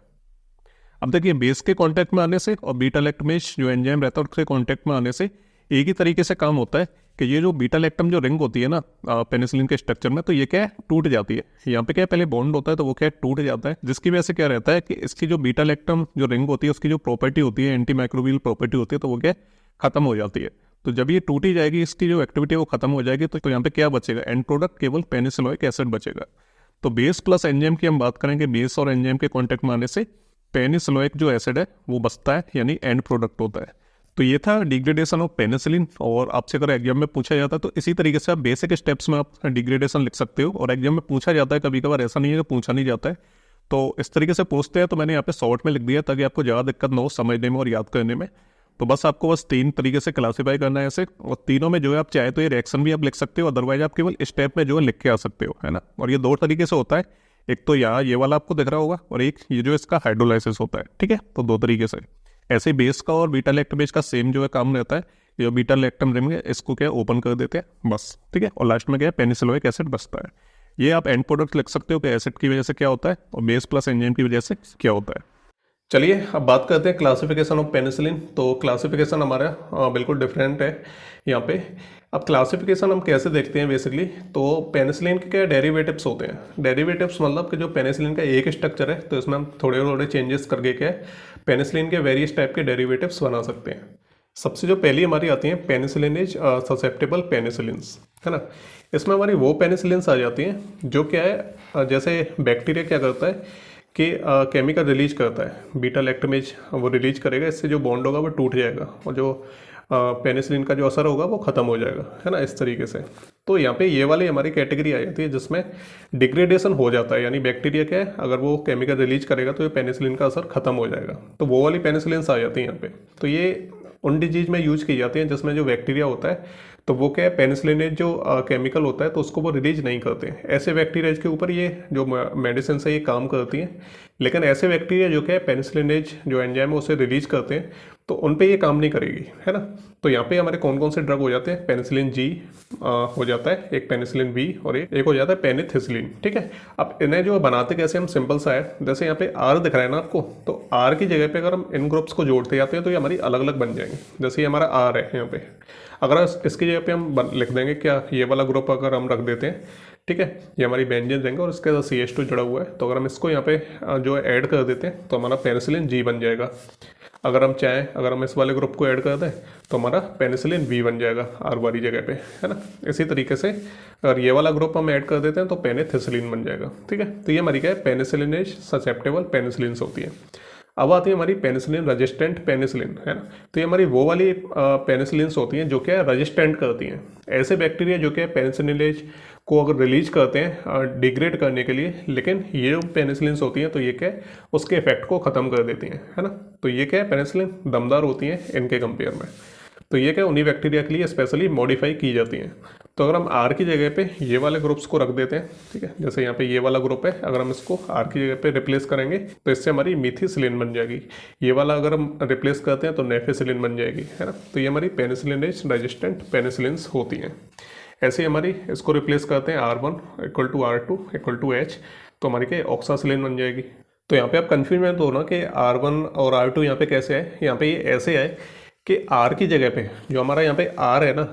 अब देखिए बेस के कांटेक्ट में आने से और बीटा लैक्टमेज जो एंजाइम रहता है उसके कांटेक्ट में आने से एक ही तरीके से काम होता है कि ये जो बीटा लैक्टम जो रिंग होती है ना पेनिसिलिन के स्ट्रक्चर में, तो ये क्या है टूट जाती है। यहाँ पे क्या है पहले बॉन्ड होता है तो वो क्या है टूट जाता है, जिसकी वजह से क्या रहता है कि इसकी जो बीटा लैक्टम जो रिंग होती है उसकी जो प्रॉपर्टी होती है एंटी माइक्रोबियल प्रॉपर्टी होती है, तो वो क्या खत्म हो जाती है। तो जब ये टूटी जाएगी इसकी जो एक्टिविटी है वो खत्म हो जाएगी, तो यहाँ पे क्या बचेगा, एंड प्रोडक्ट केवल पेनिसिलोइक एसिड बचेगा। तो बेस प्लस एंजाइम की हम बात करेंगे, बेस और एंजाइम के कॉन्टेक्ट में आने से पेनिसिलोइक जो एसिड है वो बचता है, यानी एंड प्रोडक्ट होता है। तो ये था डिग्रेडेशन ऑफ पेनिसिलिन। और आपसे अगर एग्जाम में पूछा जाता है तो इसी तरीके से आप बेसिक स्टेप्स में आप डिग्रेडेशन लिख सकते हो, और एग्जाम में पूछा जाता है, कभी कभार ऐसा नहीं है कि पूछा नहीं जाता है, तो इस तरीके से पूछते हैं। तो मैंने यहाँ पे शॉर्ट में लिख दिया ताकि आपको ज़्यादा दिक्कत ना हो समझने में और याद करने में। तो बस आपको बस 3 तरीके से क्लासीफाई करना है ऐसे, और तीनों में जो है आप चाहे तो ये रिएक्शन भी आप लिख सकते हो, अदरवाइज आप केवल स्टेप में जो है लिख के आ सकते हो, है ना। और ये 2 तरीके से होता है, एक तो यहाँ ये वाला आपको दिख रहा होगा और एक ये जो इसका हाइड्रोलाइसिस होता है। ठीक है, तो 2 तरीके से। ऐसे बेस का और बीटा लैक्टमेज का सेम जो है काम रहता है, ये बीटा लैक्टम रिंग है इसको क्या ओपन कर देते हैं बस। ठीक है, और लास्ट में क्या है पेनिसिलोइक एसिड बचता है। ये आप एंड प्रोडक्ट लिख सकते हो कि एसिड की वजह से क्या होता है और बेस प्लस एंजाइम की वजह से क्या होता है। चलिए अब बात करते हैं क्लासिफिकेशन ऑफ पेनिसिलिन। तो क्लासिफिकेशन हमारा बिल्कुल डिफरेंट है यहाँ पे। अब क्लासिफिकेशन हम कैसे देखते हैं बेसिकली, तो पेनिसिलिन के क्या डेरिवेटिव्स होते हैं। डेरिवेटिव्स मतलब कि जो पेनिसिलिन का एक स्ट्रक्चर है, तो इसमें हम थोड़े थोड़े चेंजेस करके क्या पेनिसिलिन के वेरियस टाइप के डेरिवेटिव्स बना सकते हैं। सबसे जो पहली हमारी आती है पेनिसिलिनेज ससेप्टेबल पेनिसिलिन्स, है ना। इसमें हमारी वो पेनिसिलिन्स आ जाती हैं जो क्या है जैसे बैक्टीरिया क्या करता है कि केमिकल रिलीज करता है, बीटा लैक्टमेज वो रिलीज करेगा, इससे जो बॉन्ड होगा वो टूट जाएगा और जो पेनिसिलिन का जो असर होगा वो खत्म हो जाएगा, है ना, इस तरीके से। तो यहाँ पे ये वाली हमारी कैटेगरी आ जाती है जिसमें डिग्रेडेशन हो जाता है, यानी बैक्टीरिया क्या है अगर वो केमिकल रिलीज करेगा तो ये पेनिसिलिन का असर खत्म हो जाएगा, तो वो वाली पेनिसिलिन्स आ जाती है यहाँ पे। तो ये उन डिजीज में यूज की जाती हैं जिसमें जो बैक्टीरिया होता है तो वो क्या है पेनिसिलिनेज जो केमिकल होता है तो उसको वो रिलीज नहीं करते। ऐसे बैक्टीरिया के ऊपर ये जो मेडिसिन है ये काम करती हैं, लेकिन ऐसे बैक्टीरिया जो क्या है पेनिसिलिनेज जो एंजाइम है उसे रिलीज करते हैं तो उन पे ये काम नहीं करेगी, है ना। तो यहाँ पे हमारे कौन कौन से ड्रग हो जाते हैं, पेनिसिलिन जी हो जाता है, एक पेनिसिलिन बी और एक हो जाता है पेनिथिसिलिन। ठीक है, अब इन्हें जो बनाते कैसे हम, सिंपल सा है, जैसे यहाँ पे आर दिख रहा है ना आपको, तो आर की जगह पे अगर हम इन ग्रुप्स को जोड़ते जाते हैं तो ये हमारी अलग अलग बन जाएंगे। जैसे ये हमारा आर है यहाँ पे, अगर इसकी जगह पे हम लिख देंगे क्या, ये वाला ग्रुप अगर हम रख देते हैं, ठीक है, ये हमारी बेंजीन रहेंगे और इसके साथ CH2 जुड़ा हुआ है, तो अगर हम इसको यहाँ पे जो है ऐड कर देते हैं तो हमारा पेनिसिलिन जी बन जाएगा। अगर हम चाहें अगर हम इस वाले ग्रुप को ऐड कर दें तो हमारा पेनिसिलिन बी बन जाएगा आर वाली जगह पे, है ना। इसी तरीके से अगर ये वाला ग्रुप हम ऐड कर देते हैं तो पेनिथिसिलिन बन जाएगा। ठीक है, तो ये हमारी क्या है पेनिसिलिनेज ससेप्टेबल पेनिसिलिन्स होती है। अब आती है हमारी पेनिसिलिन रेजिस्टेंट पेनिसिलिन, है ना। तो ये हमारी वो वाली पेनिसिलिन्स होती हैं जो क्या रेजिस्टेंट करती हैं, ऐसे बैक्टीरिया जो क्या पेनिसिलिनेज को अगर रिलीज करते हैं डिग्रेड करने के लिए, लेकिन ये जो पेनिसिलिन्स होती हैं तो ये क्या है उसके इफेक्ट को ख़त्म कर देती हैं, है ना। तो ये क्या है पेनिसिलिन दमदार होती हैं इनके कंपेयर में। तो ये क्या उन्हीं बैक्टीरिया के लिए स्पेशली मॉडिफाई की जाती हैं। तो अगर हम आर की जगह पे ये वाले ग्रुप्स को रख देते हैं, ठीक है, जैसे यहाँ पे ये वाला ग्रुप है, अगर हम इसको आर की जगह पे रिप्लेस करेंगे तो इससे हमारी मीथिसिलिन बन जाएगी। ये वाला अगर हम रिप्लेस करते हैं तो नेफिसिलिन बन जाएगी, है ना। तो ये हमारी पेनिसिलिनेज रेजिस्टेंट पेनिसिलिन्स होती हैं। ऐसे ही हमारी इसको रिप्लेस करते हैं R1 equal to R2 equal to H, तो हमारी क्या ऑक्सासिलिन बन जाएगी। तो यहाँ पे आप कन्फ्यूज मत हो ना कि R1 और R2 यहाँ पे कैसे आए। यहाँ पे ये ऐसे आए कि R की जगह पे जो हमारा यहाँ पे R है ना,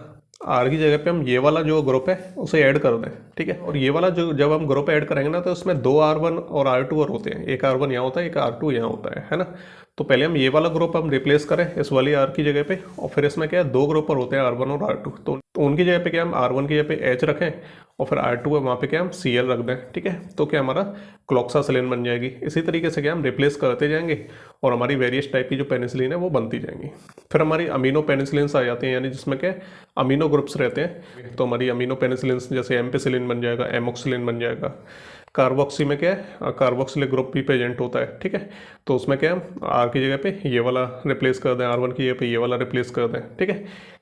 R की जगह पे हम ये वाला जो ग्रुप है उसे ऐड कर दें, ठीक है। और ये वाला जो जब हम ग्रुप ऐड करेंगे ना तो उसमें 2 R1 और R2 और होते हैं, एक R1 यहाँ होता है, एक R2 यहाँ होता है ना। तो पहले हम ये वाला ग्रुप हम रिप्लेस करें इस वाली R की जगह पे, और फिर इसमें क्या है 2 ग्रुप और होते हैं R1 और R2, तो उनकी जगह पे क्या हम R1 की जगह पे H रखें और फिर R2 है वहाँ पे क्या हम Cl रख दें, ठीक है। तो क्या हमारा क्लॉक्सासिलिन बन जाएगी। इसी तरीके से क्या हम रिप्लेस करते जाएंगे और हमारी वेरियस टाइप की जो पेनिसिलिन है वो बनती जाएंगी। फिर हमारी अमीनो पेनिसिलिन्स आ जाती हैं, यानी जिसमें क्या अमीनो ग्रुप्स रहते हैं। तो हमारी अमीनो पेनिसिलिन्स जैसे एम्पिसिलिन बन जाएगा, एमोक्सिलिन बन जाएगा। कार्बोक्सी में क्या है कार्बोक्सिलिक ग्रुप भी प्रेजेंट होता है, ठीक है। तो उसमें क्या हम आर की जगह पे ये वाला रिप्लेस कर दें, R1 की जगह पे ये वाला रिप्लेस कर दें, ठीक है।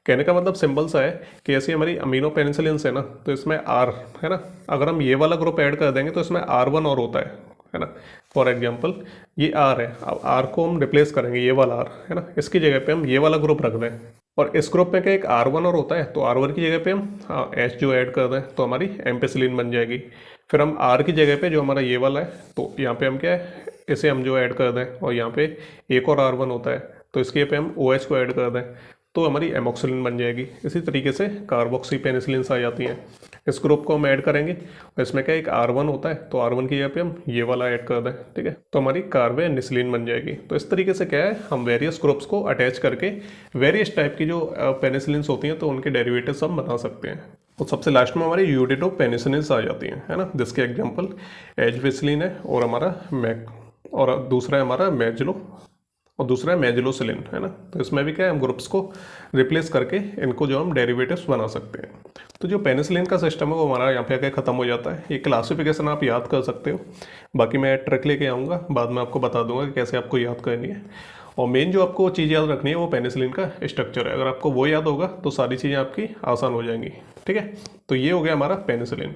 कहने का मतलब सिंपल सा है कि ऐसी हमारी अमीनो पेनिसिलिन्स है ना, तो इसमें R है ना, अगर हम ये वाला ग्रुप ऐड कर देंगे तो इसमें R1 और होता है ना। फॉर एग्जाम्पल ये R है, अब R को हम रिप्लेस करेंगे ये वाला R, है ना, इसकी जगह पे हम ये वाला ग्रुप रख दें और इस ग्रुप में क्या एक R1 और होता है, तो R1 की जगह पे हम H जो ऐड कर दें तो हमारी एम्पिसिलिन बन जाएगी। फिर हम R की जगह पे जो हमारा ये वाला है तो यहाँ पे हम क्या है इसे हम जो ऐड कर दें और यहाँ पे एक और R1 होता है तो इसके जगह पे हम OH को ऐड कर दें तो हमारी एमोक्सिलिन बन जाएगी। इसी तरीके से कार्बोक्सी पेनिसिलिन्स आ जाती हैं, इस ग्रुप को हम ऐड करेंगे और इसमें क्या एक R1 होता है तो R1 की जगह पे हम ये वाला ऐड कर दें, ठीक है, तो हमारी कार्बेनिसिलिन बन जाएगी। तो इस तरीके से क्या है हम वेरियस ग्रुप्स को अटैच करके वेरियस टाइप की जो पेनिसिलिन्स होती हैं तो उनके डेरिवेटिव्स हम बना सकते हैं। और सबसे लास्ट में हमारी यूडिटो पेनिसिलिन्स आ जाती हैं, है ना, जिसके एग्जाम्पल एजविसिलिन है और हमारा मैक और दूसरा है हमारा मैजिलो और दूसरा है मैजिलोसिलिन, है ना। तो इसमें भी क्या है हम ग्रुप्स को रिप्लेस करके इनको जो हम डेरिवेटिव्स बना सकते हैं। तो जो पेनिसिलिन का सिस्टम है वो हमारा यहाँ पे आके ख़त्म हो जाता है। ये क्लासिफिकेशन आप याद कर सकते हो, बाकी मैं ट्रिक लेके आऊँगा बाद में आपको बता दूंगा कि कैसे आपको याद करनी है। और मेन जो आपको चीज़ याद रखनी है वो पेनिसिलिन का स्ट्रक्चर है, अगर आपको वो याद होगा तो सारी चीज़ें आपकी आसान हो जाएंगी, ठीक है। तो ये हो गया हमारा पेनिसिलिन।